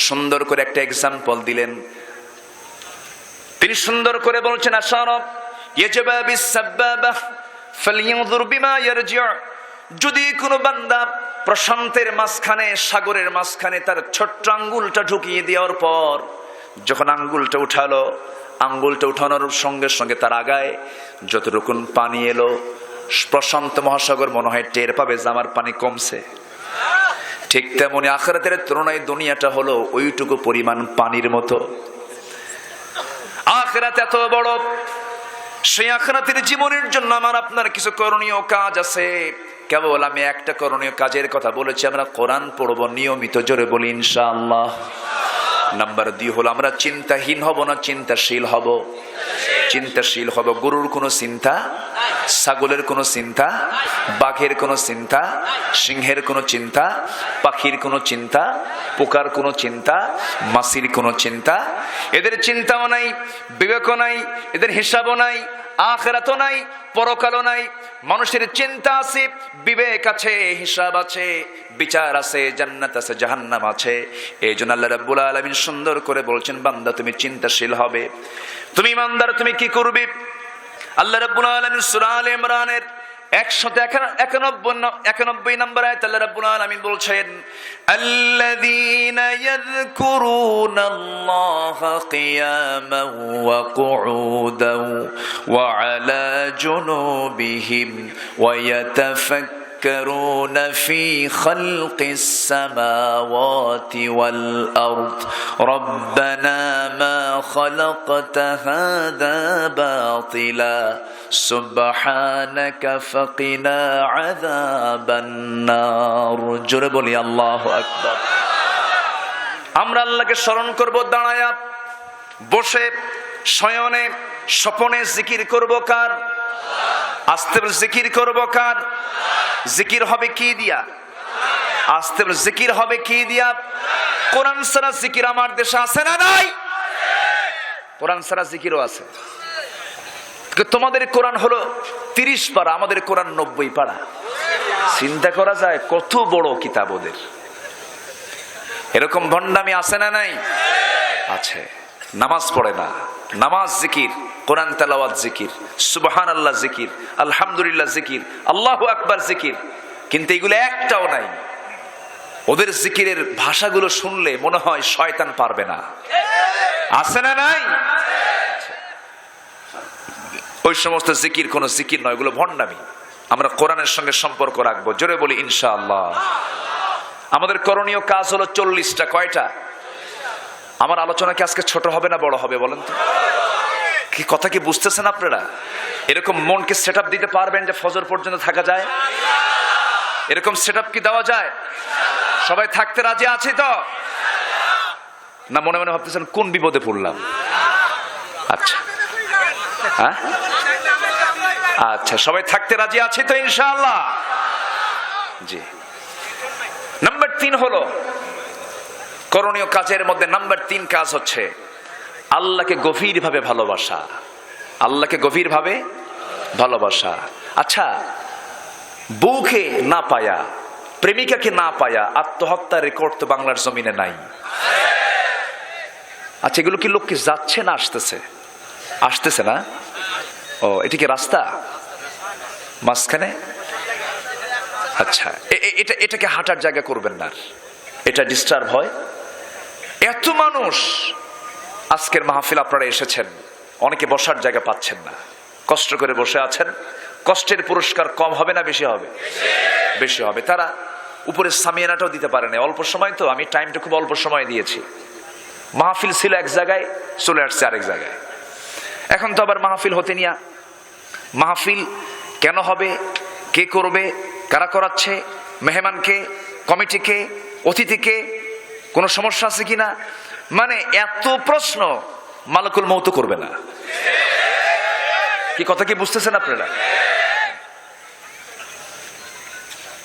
সুন্দর করে একটা এক্সাম্পল দিলেন। তিনি সুন্দর করে বলছেন, আশারাব ইয়াজবা বিস-সাবাবা ফালইনজুর বিমা ইয়ারজি'। যদি কোনো বান্দা প্রশান্তের মাঝখানে, সাগরের মাঝখানে তার ছোট্ট আঙ্গুলটা ঢুকিয়ে দেওয়ার পর যখন আঙ্গুলটা উঠালো, আঙ্গুলটা উঠানোর সঙ্গে সঙ্গে তার আগায় যতটুকু পানি এলো, প্রশান্ত মহাসাগর মনে হয় টের পাবে যে আমার পানি কমছে। ঠিক তেমনি আখিরাতের তুলনায় দুনিয়াটা হলো ওইটুকু পরিমাণ পানির মতো। আখিরাত এত বড়, সেই আখিরাতের জীবনের জন্য আমার আপনার কিছু করণীয় কাজ আছে। কেবল আমি একটা করণীয় কাজের কথা বলেছি, আমরা কোরআন পড়বো নিয়মিত। জোরে বলি ইনশাআল্লাহ। নাম্বার 2 হলো আমরা চিন্তাহীন হব না, চিন্তাশীল হব। চিন্তাশীল হব। গরুর কোনো চিন্তা, ছাগলের কোনো চিন্তা, বাঘের কোনো চিন্তা, সিংহের কোনো চিন্তা, পাখির কোনো চিন্তা, পোকার কোনো চিন্তা, মাছির কোনো চিন্তা। এদের চিন্তাও নাই, বিবেকও নাই, এদের হিসাবও নাই, আখিরাতও নাই, পরকালও নাই। মানুষের চিন্তা আছে, বিবেক আছে, হিসাব আছে, বিচার আছে, জান্নাত আছে, জাহান্নাম আছে। এই জন্য আল্লাহ রাব্বুল আলামিন সুন্দর করে বলছেন, বান্দা তুমি চিন্তাশীল হবে। তুমি ইমানদার, তুমি কি করবে? আল্লাহ রাব্বুল আলামিন সূরা আলে ইমরানের 191 নম্বর আয়াত আল্লাহ রাব্বুল আলামিন বলছেন, আল্লাযীনা ইয়াযকুরুনাল্লাহা কিয়ামান ওয়া কুউদান ওয়া আলা জুনুবিহিম ওয়া يتفكرون في خلق السماوات والأرض ربنا ما خلقت هذا باطلا سبحانك فقنا عذاب النار জোরে বলি আল্লাহু আকবার। আমরা আল্লাহকে স্মরণ করব দাঁড়ায়া, বসে, শয়নে, স্বপনে জিকির করব কার? আস্তে জিকির করব কার? জিকির হবে কি দিয়া? আস্তে জিকির হবে কি দিয়া? কোরআন ছাড়া জিকির আমার দেশে আছে না নাই? কোরআন ছাড়া জিকিরও আছে। তোমাদের কোরআন হলো 30 পারা, আমাদের কোরআন 90 পারা। চিন্তা করা যায় কত বড় কিতাব ওদের। এরকম ভণ্ডামি আছে না নাই? আছে। নামাজ পড়ে না, নামাজ জিকির, কোরআন তেলাওয়াত জিকির, সুবহানাল্লাহ জিকির, আলহামদুলিল্লাহ জিকির, আল্লাহু আকবার জিকির, কিন্তু এগুলো একটাও নাই। ওদের জিকিরের ভাষাগুলো শুনলে মনে হয় শয়তান পারবে না। আছে না নাই? ওই সমস্ত জিকির কোন জিকির নয়, এগুলো ভণ্ডামি। আমরা কোরআনের সঙ্গে সম্পর্ক রাখবো, জোরে বলি ইনশাআল্লাহ। আমাদের করণীয় কাজ হলো 40টা। কয়টা? আমার আলোচনা কি আজকে ছোট হবে না বড় হবে বলেন তো? কি কথা কি বুঝতেছেন আপনারা? এরকম মনকে সেটআপ দিতে পারবেন যে ফজর পর্যন্ত থাকা যায়? এরকম সেটআপ কি দেওয়া যায়? সবাই থাকতে রাজি আছে তো? না মনে মনে ভাবতেছেন কোন বিপদে পড়লাম? আচ্ছা, হ্যাঁ, আচ্ছা, সবাই থাকতে রাজি আছে তো ইনশাআল্লাহ? জি। নাম্বার 3 হলো করণীয় কাজের মধ্যে নাম্বার 3 কাজ হচ্ছে আল্লাহকে গভীরভাবে ভালোবাসা। আল্লাহকে গভীরভাবে ভালোবাসা। আচ্ছা, বউকে না পায়া, প্রেমিকাকে না পায়া আত্মহত্যার রেকর্ড তো বাংলার জমিনে নাই। আচ্ছা, এগুলো কি লোক কি যাচ্ছে না আসতেছে? আসতেছে না? ও, এটা কি রাস্তা মাঝখানে? আচ্ছা, এটাকে হাঁটার জায়গা করবেন না, এটা ডিস্টার্ব হয়। এত মানুষ আজকের মাহফিল আপনারা এসেছেন, অনেকে বসার জায়গা পাচ্ছেন না, কষ্ট করে বসে আছেন। কষ্টের পুরস্কার কম হবে না বেশি হবে? বেশি হবে। তারা উপরে সামিয়ানাটাও দিতে পারে না, অল্প সময় তো, আমি টাইমটা খুব অল্প সময় দিয়েছি। মাহফিল ছিল এক জায়গায়, চলে আসছে আরেক জায়গায়। এখন তো আবার মাহফিল হতে নিয়া, মাহফিল কেন হবে, কে করবে, কারা করাচ্ছে, মেহমানকে, কমিটিকে, অতিথিকে, কোনো সমস্যা আছে কিনা, মানে এত প্রশ্ন। মালাকুল মউত করবে না। কি কথা কি বুঝতেছেন আপনারা?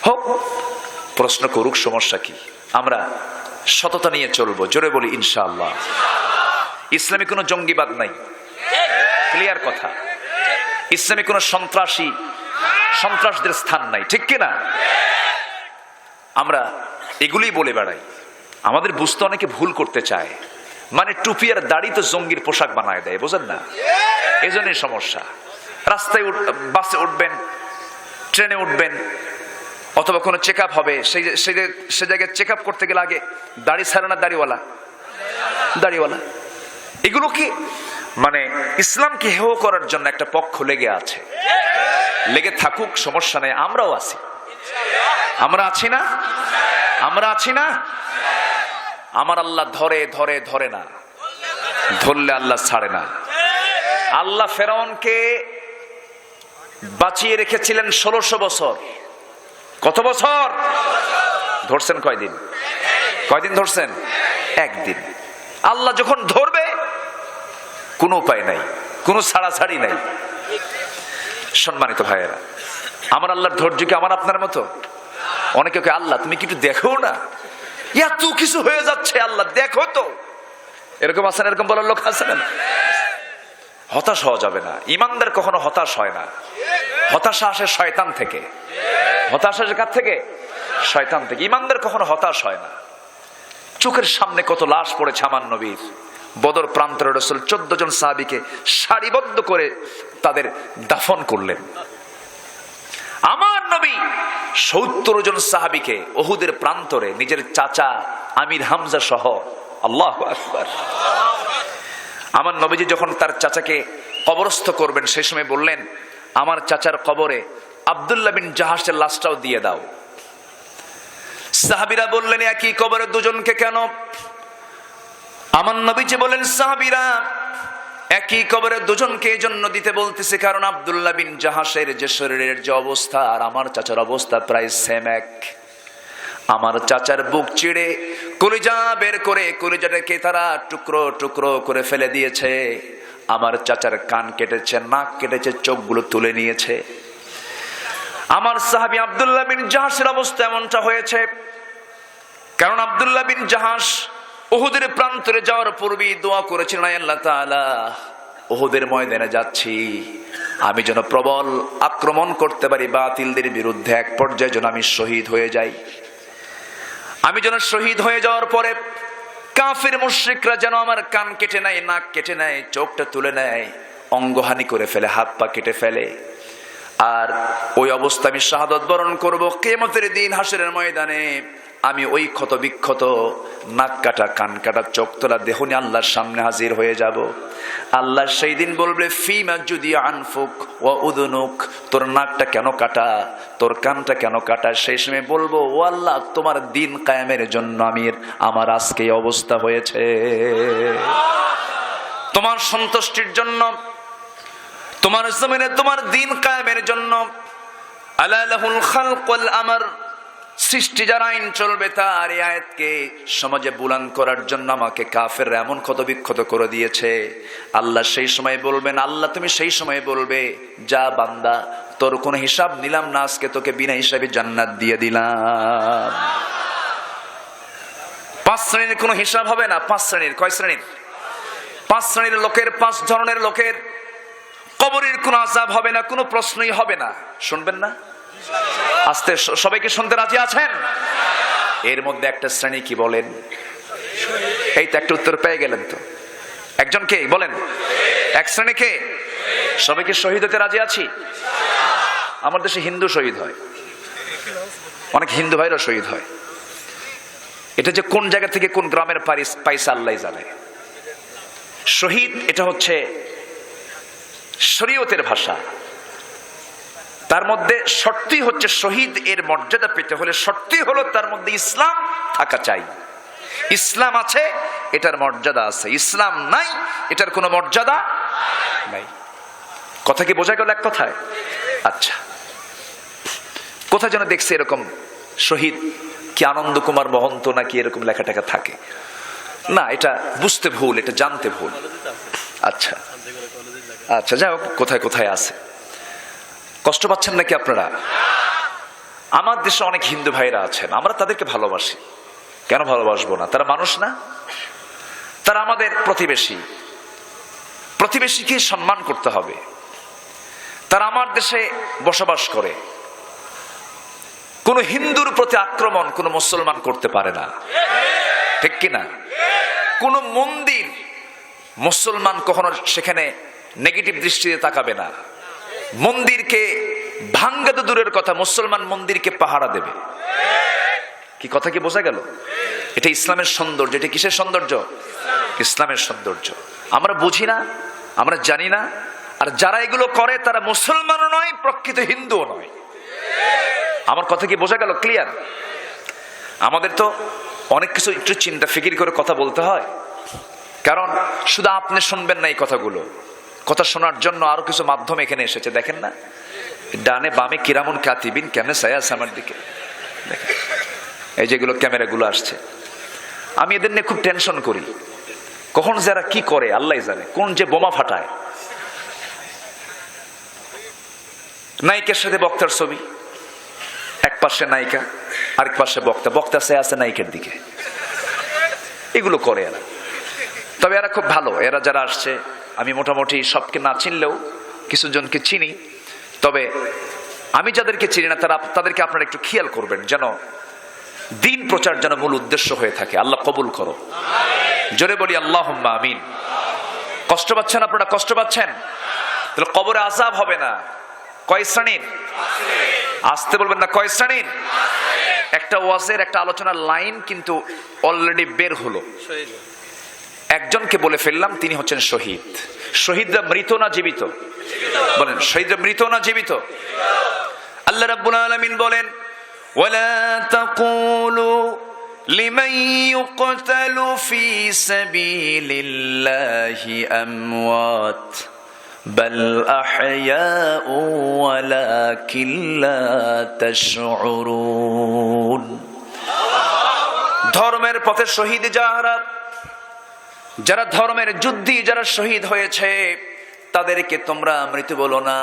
হোক, প্রশ্ন করুক, সমস্যা কি? আমরা সততা নিয়ে চলবো, জোরে বলি ইনশাআল্লাহ। ইসলামে কোনো জঙ্গিবাদ নাই, ক্লিয়ার কথা। ইসলামে কোনো সন্ত্রাসদের স্থান নাই, ঠিক কিনা? আমরা এগুলোই বলে বেড়াই। আমাদের বুঝতে অনেকে ভুল করতে চায়, মানে টুপি আর দাড়ি তো জঙ্গির পোশাক বানায় দেয়, বোঝেন না? এই জন্যই সমস্যা। রাস্তায় বাসে উঠবেন, ট্রেনে উঠবেন, অথবা কোনো চেক আপ হবে, সে জায়গায় চেক আপ করতে গেলে আগে দাড়ি ছাড়ে না দাড়িওয়ালা। এগুলো কি মানে ইসলামকে হেয় করার জন্য একটা পক্ষ লেগে আছে। লেগে থাকুক, সমস্যা নেই, আমরাও আছি। আমরা আছি না? আমরা আছি না? আমার আল্লাহ ধরে না, ধরলে আল্লাহ ছাড়ে না। আল্লাহ ফেরাউনকে বাঁচিয়ে রেখেছিলেন 1600 বছর। কত বছর ধরছেন? কয়দিন ধরছেন? একদিন। আল্লাহ যখন ধরবে কোনো উপায় নাই, কোনো ছাড়াছাড়ি নাই। সম্মানিত ভাইয়েরা, আমার আল্লাহর ধৈর্য কি আমার আপনার মতো? অনেকে আল্লাহ তুমি কি একটু দেখো না, এত কিছু হয়ে যাচ্ছে, আল্লাহ দেখো তো। এরকম আছেন, এরকম বলার লোক আছেন। হতাশ হওয়া যাবে না। ইমানদার কখনো হতাশ হয় না। হতাশা আসে শয়তান থেকে। হতাশা আসে কার থেকে? শয়তান থেকে। ইমানদার কখনো হতাশ হয় না। চোখের সামনে কত লাশ পড়েছে আমার নবীর। বদর প্রান্তরে রাসূল 14 জন সাহাবীকে সারিবদ্ধ করে তাদের দাফন করলেন। নবী 70 জন সাহাবীকে উহুদের প্রান্তরে নিজের চাচা আমির হামজা সহ, আল্লাহু আকবার, আমার নবীজি যখন তার চাচাকে কবরস্থ করবেন সেই সময় বললেন, আমার চাচার কবরে আব্দুল্লাহ বিন জাহাশের লাশটাও দিয়ে দাও। সাহাবীরা বললেন, একই কবরে দুজনকে কেন? আমার নবীজি বলেন, সাহাবীরা একই কবরে দুজনকে এই জন্য দিতে বলতেছে কারণ আব্দুল্লাহ বিন জাহাশের যে শরীরের যে অবস্থা আর আমার চাচার অবস্থা প্রায় সেম এক। আমার চাচার বুক চিড়ে কলিজা বের করে কলিজাটাকে তারা টুকরো টুকরো করে ফেলে দিয়েছে। আমার চাচার কান কেটেছে, নাক কেটেছে, চোখগুলো তুলে নিয়েছে। আমার সাহাবী আব্দুল্লাহ বিন জাহাশের অবস্থা এমনটা হয়েছে কারণ আব্দুল্লাহ বিন জাহাশ উহুদের প্রান্তরে যাওয়ার পূর্বেই দোয়া করেছিলেন, আল্লাহ তাআলা উহুদের ময়দানে যাচ্ছি, আমি যেন প্রবল আক্রমণ করতে পারি বাতিলদের বিরুদ্ধে, এক পর্যায়ে যেন আমি শহীদ হয়ে যাই। আমি যেন শহীদ হয়ে যাওয়ার পরে কাফির মুশরিকরা যেন আমার কান কেটে নেয়, নাক কেটে নেয়, চোখটা তুলে নেয়, অঙ্গহানি করে ফেলে, হাত পা কেটে ফেলে, আর ওই অবস্থা আমি শাহাদাত বরণ করব কিয়ামতের দিন হাসরের ময়দানে। আমি ওই ক্ষত বিক্ষত নাক কাটা, কান কাটা, চোখ তোলা দেহ নিয়ে আল্লাহর সামনে হাজির হয়ে যাব। আল্লাহ সেই দিন বলবে, ফিমা যদি আনফুক ওয়া উদুনুক, তোর নাকটা কেন কাটা, তোর কানটা কেন কাটা? সেই সময় বলবো, ও আল্লাহ, তোমার দিন কায়েমের জন্য আমার আজকে এই অবস্থা হয়েছে, তোমার সন্তুষ্টির জন্য, তোমার জমিনে তোমার দিন কায়েমের জন্য। আলা লাহুল খালক ওয়াল আমর, সৃষ্টি যার আইন চলবে তার এই আয়াতকে সমাজে বুলান্দ করার জন্য আমাকে কাফেররা এমন ক্ষত বিক্ষত করে দিয়েছে। আল্লাহ সেই সময় বলবেন, আল্লাহ তুমি সেই সময় বলবে, যা বান্দা, তোর কোনো হিসাব নিলাম না, আজকে তোকে বিনা হিসাবে জান্নাত দিয়ে দিলাম। 5 শ্রেণীর কোনো হিসাব হবে না। 5 শ্রেণীর, কয় শ্রেণীর? 5 শ্রেণীর লোকের, 5 ধরনের লোকের কবরের কোনো আযাব হবে না, কোনো প্রশ্নই হবে না। শুনবেন না? আস্তে, সবাইকে শুনতে রাজি আছেন? এর মধ্যে একটা শ্রেণী কি বলেন? এই তো একটা উত্তর পেয়ে গেলেন তো। একজনকে বলেন, এক শ্রেণীকে। সবাইকে শহীদ হতে রাজি আছি? আমার দেশে হিন্দু শহীদ হয়, অনেক হিন্দু ভাইরা শহীদ হয়। এটা যে কোন জায়গা থেকে কোন গ্রামের পাইসা আল্লাহ জানে। শহীদ এটা হচ্ছে শরীয়তের ভাষা। তার মধ্যে শর্তই হচ্ছে, শহীদ এর মর্যাদা পেতে হলে শর্তই হলো তার মধ্যে ইসলাম থাকা চাই। ইসলাম আছে, এটার মর্যাদা আছে। ইসলাম নাই, এটার কোনো মর্যাদা নাই। কথা কি বোঝা গেল এক কথায়? আচ্ছা, কোথায় যেন দেখছি এরকম শহীদ কি আনন্দ কুমার মহন্ত নাকি এরকম লেখা টেখা থাকে না, এটা বুঝতে ভুল, এটা জানতে ভুল। আচ্ছা আচ্ছা, যাই হোক, কোথায় কোথায় আছে। কষ্ট পাচ্ছেন নাকি আপনারা? আমার দেশে অনেক হিন্দু ভাইরা আছেন, আমরা তাদেরকে ভালোবাসি। কেন ভালোবাসবো না? তারা মানুষ না? তারা আমাদের প্রতিবেশী। প্রতিবেশীকে সম্মান করতে হবে। তারা আমার দেশে বসবাস করে। কোন হিন্দুর প্রতি আক্রমণ কোন মুসলমান করতে পারে না, ঠিক কিনা? কোন মন্দির মুসলমান কখনো সেখানে নেগেটিভ দৃষ্টিতে তাকাবে না। মন্দিরকে ভাঙ্গা তো দূরের কথা, মুসলমান মন্দিরকে পাহারা দেবে। কি কথা কি বোঝা গেল? এটা ইসলামের সৌন্দর্য। এটা কিসের সৌন্দর্য? ইসলামের সৌন্দর্য। আমরা বুঝি না, আমরা জানি না। আর যারা এগুলো করে তারা মুসলমানও নয়, প্রকৃত হিন্দুও নয়। আমার কথা কি বোঝা গেল? ক্লিয়ার? আমাদের তো অনেক কিছু একটু চিন্তা ফিকির করে কথা বলতে হয়, কারণ শুধু আপনি শুনবেন না এই কথাগুলো। কথা শোনার জন্য আরো কিছু মাধ্যম এখানে এসেছে। দেখেন না, ডানে বামে কিরামুন কাতিবিন কেমনে ছায়া আছে আমার দিকে। দেখেন এই যেগুলো ক্যামেরাগুলো আসছে, আমি এদের নিয়ে খুব টেনশন করি। কখন যারা কি করে আল্লাহ জানে, কোন যে বোমা ফাটায়। নায়িকার সাথে বক্তার ছবি, এক পাশে নায়িকা, আরেক পাশে বক্তা, বক্তা সে আছে নায়িকার দিকে। এগুলো করে এরা। তবে এরা খুব ভালো। এরা যারা আসছে, আমি মোটামুটি সবকে না চিনলেও কিছু জনকে চিনি। তবে আমি যাদেরকে চিনি না তাদেরকে আপনারা একটু খেয়াল করবেন, যেন দিন প্রচার যেন মূল উদ্দেশ্য হয়ে থাকে। আল্লাহ কবুল করো, জোরে বলি আল্লাহুম্মা আমিন। কষ্ট পাচ্ছেন আপনারা? কষ্ট পাচ্ছেন? তাহলে কবরে আযাব হবে না। কয় শ্রেণীর? আসতে বলবেন না, কয় শ্রেণীর? একটা ওয়াজের একটা আলোচনার লাইন কিন্তু অলরেডি বের হলো। একজনকে বলে ফেললাম, তিনি হচ্ছেন শহীদ। শহীদরা মৃত না জীবিত? বলেন, শহীদরা মৃত না জীবিত? আল্লাহ রাব্বুল আলামিন বলেন, ওয়ালা তাকুলু লিমান ইউকতালু ফি সাবিলিল্লাহি আমওয়াত বাল আহইয়াউ ওয়ালাকিন লা তাশউরুন। ধর্মের পথে শহীদ যারা ধর্মের যুদ্ধে যারা শহীদ হয়েছে, তাদেরকে তোমরা মৃত বলো না,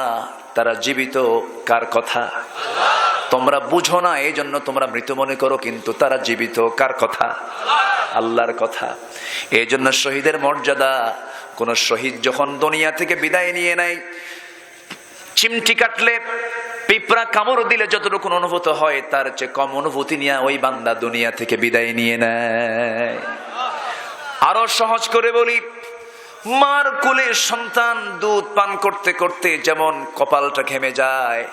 তারা জীবিত। কার কথা? তোমরা বুঝো না, এই জন্য তোমরা মৃত মনে করো, কিন্তু তারা জীবিত। কার কথা? আল্লাহর কথা। এই জন্য শহীদের মর্যাদা, কোন শহীদ যখন দুনিয়া থেকে বিদায় নিয়ে নেয়, চিমটি কাটলে, পিঁপড়া কামড় দিলে যতটুকু অনুভূত হয়, তার চেয়ে কম অনুভূতি নিয়ে ওই বান্দা দুনিয়া থেকে বিদায় নিয়ে নেয়। আরো সহজ করে বলি, মার কোলে সন্তান দুধ পান করতে করতে যেমন কপালটা ঘেমে যায়,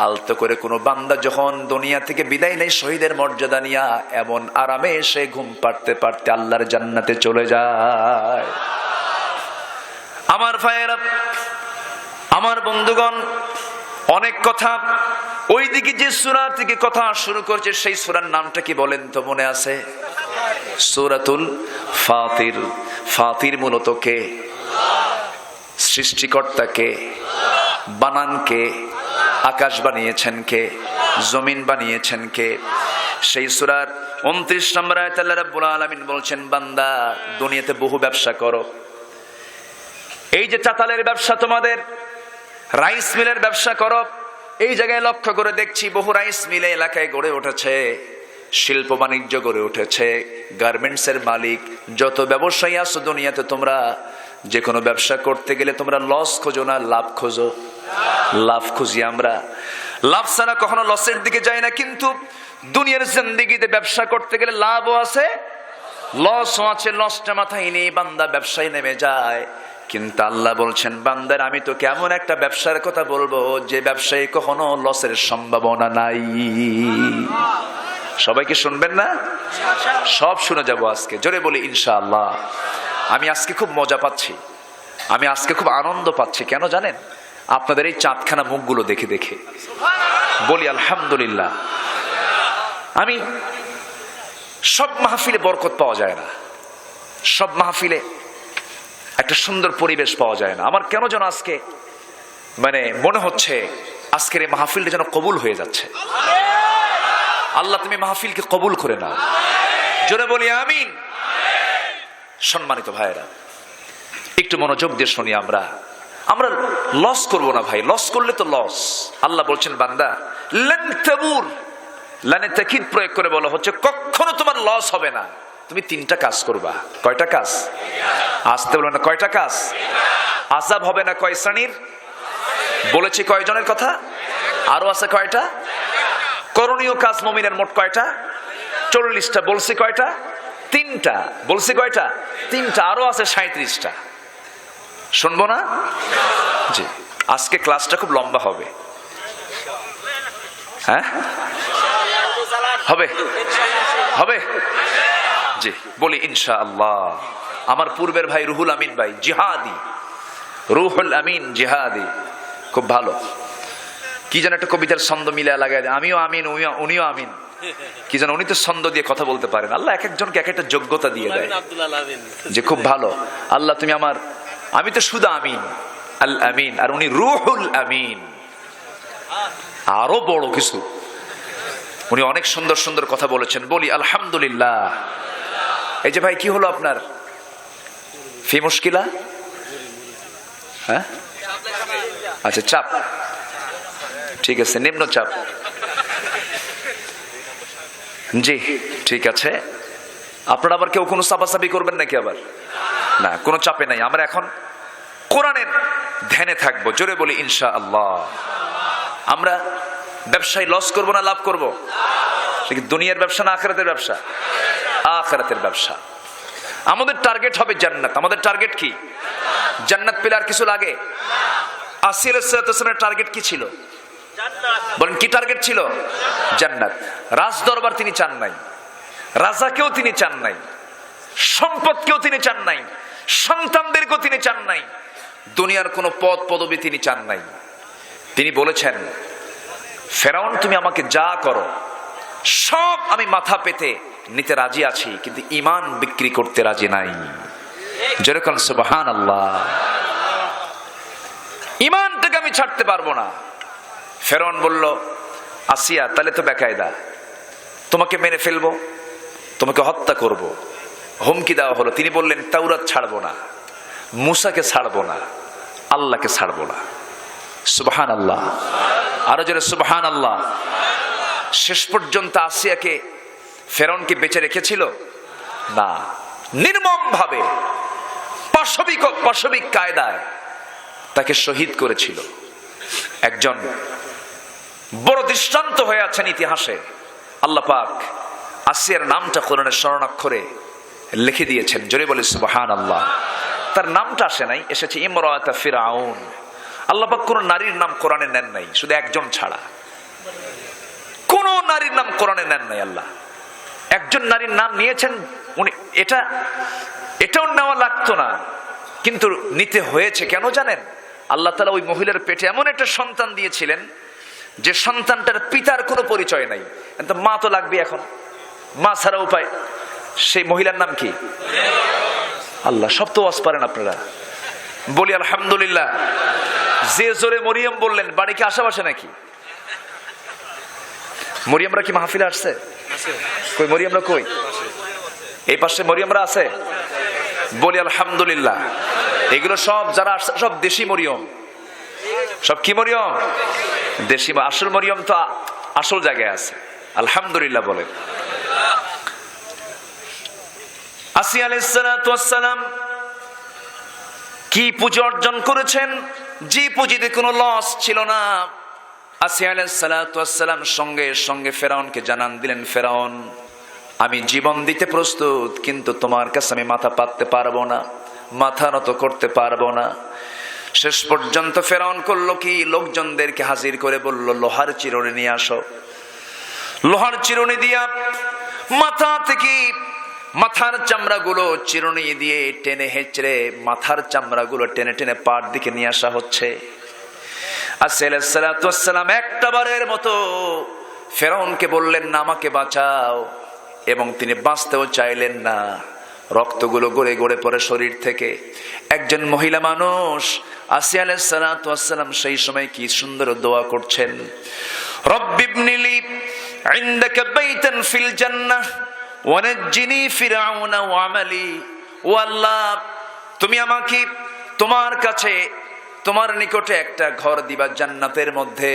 আলতো করে কোনো বান্দা যখন দুনিয়া থেকে বিদায় নেয় শহীদের মর্যাদা নিয়া, এমন আরামে এসে ঘুম পাড়তে পারতে আল্লাহর জান্নাতে চলে যায়। আমার ভাইয়েরা, আমার বন্ধুগণ, অনেক কথা। ওইদিকে যে সূরা থেকে কথা শুরু করছে, সেই সূরার নামটা কি বলেন তো? মনে আছে? সূরাতুল ফাতির। ফাতির মূলত কে? সৃষ্টিকর্তা কে? বানান কে? আকাশ বানিয়েছেন কে? জমিন বানিয়েছেন কে? সেই সূরার 29 নম্বর আয়াতে আল্লাহ রাব্বুল আলামিন বলছেন, বান্দা দুনিয়াতে বহু ব্যবসা করো। এই যে চাতালের ব্যবসা, তোমাদের রাইস মিলের ব্যবসা করো। এই জায়গায় লক্ষ্য করে দেখছি বহু রাইস মিলে এলাকায় গড়ে উঠেছে, শিল্প বাণিজ্য গড়ে উঠেছে, গার্মেন্টসের মালিক, যত ব্যবসায়ী আছো দুনিয়াতে, তোমরা যে কোনো ব্যবসা করতে গেলে তোমরা লস খোঁজো না, লাভ খোঁজো। লাভ খুঁজি আমরা, লাভ ছাড়া কখনো লসের দিকে যায় না। কিন্তু দুনিয়ার জিন্দেগিতে ব্যবসা করতে গেলে লাভও আছে, লসও আছে। লসটা মাথায় নিয়ে বান্দা ব্যবসায় নেমে যায়। কিন্তু আল্লাহ বলছেন, বান্দার আমি তো কেমন একটা ব্যবসার কথা বলবো, যে ব্যবসায় কখনো লসের সম্ভাবনা নাই। সবাইকে শুনবেন না? সব শুনে যাব আজকে। জোরে বলি ইনশাআল্লাহ। আমি আজকে খুব মজা পাচ্ছি, আমি আজকে খুব আনন্দ পাচ্ছি। কেন জানেন? আপনাদের এই চাঁদখানা মুখগুলো দেখে দেখে। বলি আলহামদুলিল্লাহ। আমি সব মাহফিলে বরকত পাওয়া যায় না, সব মাহফিলে একটা সুন্দর পরিবেশ পাওয়া যায় না। আমার কেন যেন আজকে মনে হচ্ছে আজকের এই মাহফিলটা যেন কবুল হয়ে যাচ্ছে। আল্লাহ তুমি মাহফিলকে কবুল করে নাও। জোরে বলি আমিন। সম্মানিত ভাইয়েরা, একটু মনোযোগ দিয়ে শুনি। আমরা লস করব না ভাই, লস করলে তো লস। আল্লাহ বলছেন, বান্দা লান তাবুর, লানে তাকিদ প্রয়োগ করে বলা হচ্ছে কখনো তোমার লস হবে না। তুমি 3টা কাজ করবা। কয়টা কাজ? আসতে বলো না, কয়টা কাজ? আযাব হবে না কয় শ্রেণীর? বলেছি কয়জনের কথা? আরো আছে কয়টা? করণীয় কাজ মুমিনের মোট কয়টা? 40টা। বলছি কয়টা? 3টা। বলছি কয়টা? 3টা। আরো আছে 37টা। শুনবো না? জি, আজকে ক্লাসটা খুব লম্বা হবে। হ্যাঁ, হবে হবে। জি, বলি ইনশাআল্লাহ। আমার পূর্বের ভাই রুহুল আমিন ভাই, জিহাদি, রুহুল আমিন জিহাদি, খুব ভালো। কি যেন একটা কবিতার ছন্দ মিলে লাগায়, আমিও আমিন উনিও আমিন। কি যেন উনি তো ছন্দ দিয়ে কথা বলতে পারেন। আল্লাহ এক একজনকে এক একটা যোগ্যতা দিয়ে দেয়, যে খুব ভালো। আল্লাহ তুমি আমি তো শুধু আমিন, আল আমিন, আর উনি রুহুল আমিন, আরো বড় কিছু। উনি অনেক সুন্দর সুন্দর কথা বলেছেন। বলি আলহামদুলিল্লাহ। এই যে ভাই, কি হলো আপনার? ফি মুশকিলা? হ্যাঁ, আচ্ছা, চাপ। ঠিক আছে, নিম্ন চাপ। জি, ঠিক আছে। আপনারা আবার কেউ কোনো চাপাচাপি করবেন নাকি? আবার না, কোনো চাপে নাই। আমরা এখন কোরআনের ধ্যানে থাকবো। জোরে বলি ইনশাআল্লাহ। আমরা ব্যবসায় লস করব না লাভ করব? দুনিয়ার ব্যবসা না আখিরাতের ব্যবসা? আখিরাতের ব্যবসা। আমাদের টার্গেট হবে জান্নাত। আমাদের টার্গেট কি? জান্নাত পেলে আর কিছু লাগে? আসির সালামের টার্গেট কি ছিল? বলেন কি টার্গেট ছিল? জান্নাত। রাজ দরবার তিনি চান নাই, রাজাকেও তিনি চান নাই, সম্পদকেও তিনি চান নাই, সন্তানদেরকেও তিনি চান নাই, দুনিয়ার কোনো পদ পদবি তিনি চান নাই। তিনি বলেছেন, ফেরাউন তুমি আমাকে যা করো সব আমি মাথা পেতে নিতে রাজি আছি, কিন্তু ঈমান বিক্রি করতে রাজি নাই। যেরকম সুবহানাল্লাহ, ঈমানটাকে আমি ছাড়তে পারবো না। ফেরাউন বলল, আসিয়া তাহলে তো বেকায়দা, তোমাকে মেরে ফেলবো, তোমাকে হত্যা করব। হুমকি দেওয়া হলো। তিনি বললেন, তাওরাত ছাড়বো না, মুসাকে ছাড়বো না, আল্লাহকে ছাড়বো না। সুবহানাল্লাহ, আরো জোরে সুবহানাল্লাহ। শেষ পর্যন্ত আসিয়াকে ফেরাউন কি বেঁচে রেখেছিল? না, নির্মম ভাবে পাশবিক কায়দায় তাকে শহীদ করেছিল। একজন বড় দৃষ্টান্ত হয়ে আছেন ইতিহাসে। আল্লাহ পাক আসিয়ার নামটা কোরআনের স্বর্ণাক্ষরে লিখে দিয়েছেন। জোরে বলে সুবহানাল্লাহ। তার নামটা আসে নাই, এসেছে ইমরাতা ফিরাউন। আল্লাহ পাক কোন নারীর নাম কোরআনে নেন নাই, শুধু একজন ছাড়া কোন নারীর নাম কোরআনে নেন নাই। আল্লাহ একজন নারীর নাম নিয়েছেন, উনি এটাও নেওয়া লাগতো না, কিন্তু নিতে হয়েছে। কেন জানেন? আল্লাহ তাআলা ওই মহিলার পেটে এমন একটা সন্তান দিয়েছিলেন যে সন্তানটার পিতার কোনো পরিচয় নাই, কিন্তু মা তো লাগবে। এখন মা ছাড়া উপায়। সেই মহিলার নাম কি? আল্লাহ সব তো ওয়াজ পারেন আপনারা, বলি আলহামদুলিল্লাহ। যে জোরে মরিয়ম বললেন, বাড়ি কি আশেপাশে নাকি? মরিয়মরা কি মাহফিলে আসছে? কই মরিয়মরা কই? এই পাশে মরিয়মরা আছে, বলি আলহামদুলিল্লাহ। এগুলো সব যারা আসছে সব দেশি মরিয়ম। সব কি মরিয়ম? দেশি। আসল মরিয়ম তো আসল জায়গায় আছে। আলহামদুলিল্লাহ বলেন। আসিয়া আলাইহিস সালাতু ওয়াস সালাম কি পুঁজি অর্জন করেছেন, যে পুঁজিতে কোনো লস ছিল না। আসিয়া আলাইহিস সালাতু ওয়াস সালাম সঙ্গে সঙ্গে ফেরাউনকে জানান দিলেন, ফেরাউন আমি জীবন দিতে প্রস্তুত, কিন্তু তোমার কাছে আমি মাথা পাততে পারবো না, মাথা নত করতে পারবো না। শেষ পর্যন্ত ফেরাউন করলো কি, লোকজনদেরকে হাজির করে বলল, লোহার চিরুনি নিয়ে আসো। লোহার চিরুনি দিয়া মাথা থেকে মাথার চামড়াগুলো চিরুনি দিয়ে টেনে হেঁচড়ে মাথার চামড়াগুলো টেনে টেনে পাড় দিকে নিয়ে আসা হচ্ছে। আসিয়া আলাইহিস সালাতু ওয়াস সালাম একটা বারের মতো ফেরাউনকে বললেন না, আমাকে বাঁচাও, এবং তিনি বাঁচতেও চাইলেন না। রক্তগুলো গড়ে গড়ে পড়ে শরীর থেকে। একজন মহিলা মানুষ আসিয়া আলাইহিস সালাতু ওয়াস সালাম সেই সময় কি সুন্দর দোয়া করছেন, রব্বিবনিলি ইনদাকা বাইতান ফিল জান্নাহ ওয়ানাজ্জিনি ফিরআউনা ওয়া আমালি। ও আল্লাহ, তুমি আমাকে তোমার কাছে তোমার নিকটে একটা ঘর দিবা জান্নাতের মধ্যে।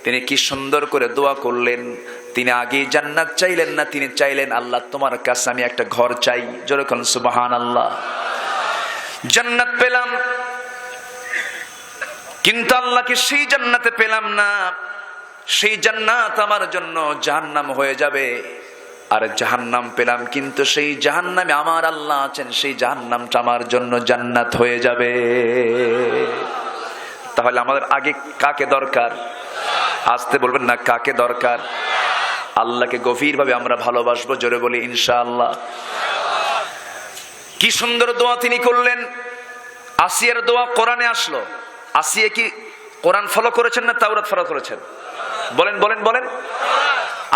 তিনি কি সুন্দর করে দোয়া করলেন। তিনি আগে জান্নাত চাইলেন না, তিনি চাইলেন আল্লাহ তোমার কাছে আমি একটা ঘর চাই। যেরকম সুবহানাল্লাহ। জান্নাত পেলাম, কিন্তু আল্লাহকে সেই জান্নাতে পেলাম না। সেই জান্নাত আমার জন্য জাহান্নাম হয়ে যাবে। আর জাহান্নাম পেলাম, কিন্তু সেই জাহান্নামে আমার আল্লাহ আছেন, সেই জাহান্নামটা আমার জন্য জান্নাত হয়ে যাবে। তাহলে আমাদের আগে কাকে দরকার? আসতে বলবেন না, কাকে দরকার? আল্লাহকে গভীরভাবে আমরা ভালোবাসবো। জোরে বলি ইনশাআল্লাহ। কি সুন্দর দোয়া তিনি করলেন। আসিয়ার দোয়া কোরআনে আসলো। আসিয়া কি কোরআন ফলো করেছেন না তাওরাত ফলো করেছেন? বলেন বলেন বলেন।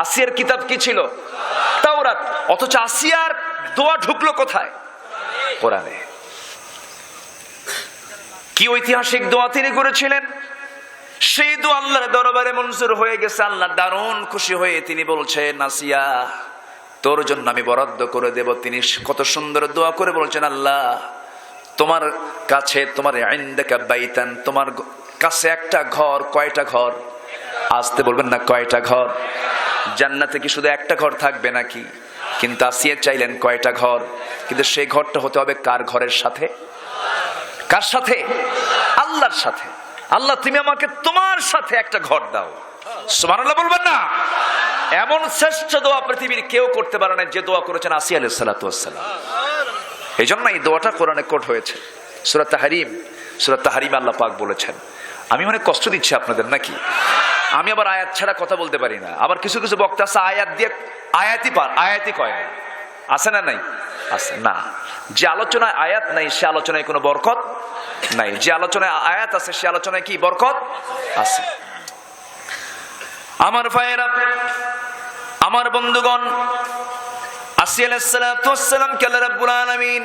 আসিয়ার কিতাব কি ছিল? তাওরাত। অথচ আসিয়ার দোয়া ঢুকলো কোথায়? কোরআনে। কি ঐতিহাসিক দোয়া তিনি করেছিলেন। সেই দোয়া আল্লাহর দরবারে মঞ্জুর হয়ে গেছে। আল্লাহ দারুণ খুশি হয়ে তিনি বলছেন, আসিয়া তোর জন্য আমি বরাদ্দ করে দেব। তিনি কত সুন্দর দোয়া করে বলছেন, আল্লাহ তোমার কাছে, তোমার ইনদাকা বাইতান, তোমার কাছে একটা ঘর। কয়টা ঘর? আসতে বলবেন না, কয়টা ঘর? জান্নাতে কি শুধু একটা ঘর থাকবে নাকি? কিন্তু আসিয়া চাইলেন কয়টা ঘর, কিন্তু সেই ঘরটা হতে হবে কার ঘরের সাথে? কার সাথে? আল্লাহর সাথে। আল্লাহ তুমি আমাকে তোমার সাথে একটা ঘর দাও। সুবহানাল্লাহ বলবেন না? এমন শ্রেষ্ঠ দোয়া পৃথিবীর কেউ করতে পারে না যে দোয়া করেছেন আসিয়া আলাইহিস সালাতু ওয়াস সালাম। এই জন্য এই দোয়াটা কোরআনে কোট হয়েছে। সূরা তাহরিম, সূরা তাহরিমে আল্লাহ পাক বলেছেন, আমি অনেক কষ্ট দিচ্ছি আপনাদের নাকি? আমি আবার আয়াত ছাড়া কথা বলতে পারি না। আবার কিছু কিছু বক্তা আছে আয়াত দিয়ে আয়াতই কয় না, আছে না নাই? আছে না। যে আলোচনায় আয়াত নাই সে আলোচনায় কোনো বরকত নাই, যে আলোচনায় আয়াত আছে সে আলোচনায় কি বরকত আছে। আমার ভাইয়েরা, আমার বন্ধুগণ, আসিয়া আলাইহিস সালাতু ওয়াস সালামকে আল্লাহ রাব্বুল আলামিন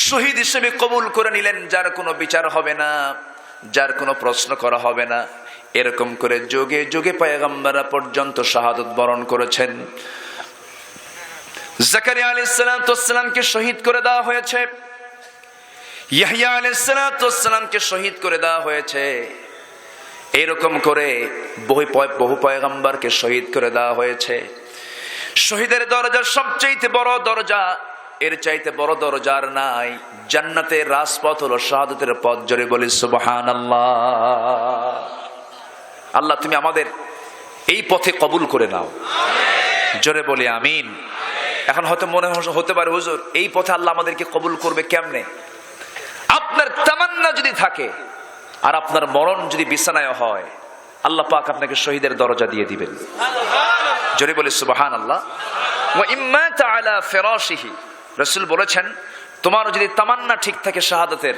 শহীদ হিসেবে কবুল করে নিলেন, যার কোনো বিচার হবে না, যার কোনো প্রশ্ন করা হবে না। এরকম করে যুগে যুগে পয়গম্বররা পর্যন্ত শাহাদাত বরণ করেছেন। জাকারিয়া আলাইহিস সালাতু ওয়াস সালামকে শহীদ করে দেওয়া হয়েছে, ইয়াহইয়া আলাইহিস সালাতু ওয়াস সালামকে শহীদ করে দেওয়া হয়েছে। এরকম করে বহু পয়গম্বরকে শহীদ করে দেওয়া হয়েছে। শহীদের দরজা সবচেয়ে বড় দরজা, এর চাইতে বড় দরজা আর নাই। জান্নাতের রাজপথ হলো শাহাদাতের পথ। জোরে বলি সুবহানাল্লাহ। আল্লাহ তুমি আমাদের এই পথে কবুল করে নাও, জোরে বলি আমিন। এখন হয়তো মনে হতে পারে হুজুর এই পথে আল্লাহ আমাদেরকে কবুল করবে কেমনে? আপনার তামান্না যদি থাকে আর আপনার মরণ যদি বিছানায় হয়, আল্লাহ পাক আপনাকে শহীদের দরজা দিয়ে দিবেন। জোরে বলি সুবহানাল্লাহ। ওয়া ইম্মা তাআলা ফিরাশিহি, রাসূল বলেছেন তোমার যদি তামান্না ঠিক থাকে শাহাদাতের,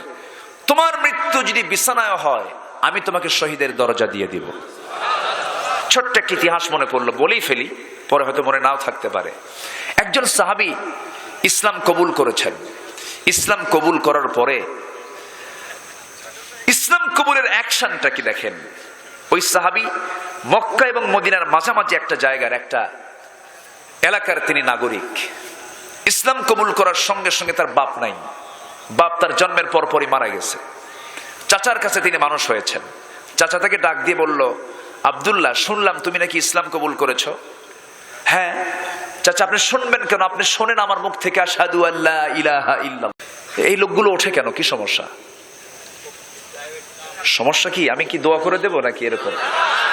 তোমার মৃত্যু যদি বিছানায় হয়, আমি তোমাকে শহীদের দরজা দিয়ে দিব। ছোট্ট একটা ইতিহাস মনে পড়লো, বলেই ফেলি, পরে হয়তো মনে নাও থাকতে পারে। একজন সাহাবী ইসলাম কবুল করেছেন। ইসলাম কবুল করার পরে ইসলাম কবুলের অ্যাকশনটা কি দেখেন। ওই সাহাবী মক্কা এবং মদিনার মাঝামাঝি একটা জায়গার একটা এলাকার তিনি নাগরিক। ইসলাম কবুল করার সঙ্গে সঙ্গে তার বাপ নাই, বাপ তার জন্মের পরপরই মারা গেছে। চাচার কাছে তিনি মানুষ হয়েছেন। চাচা তাকে ডাক দিয়ে বলল, আব্দুল্লাহ, শুনলাম তুমি নাকি ইসলাম কবুল করেছো। হ্যাঁ। চাচা আপনি শুনবেন কেন? আপনি শোনেন আমার মুখ থেকে আশহাদু আল্লা ইলাহা ইল্লাল্লাহ। এই লোকগুলো ওঠে কেন? কি সমস্যা? সমস্যা কি? আমি কি দোয়া করে দেবো নাকি? এরকম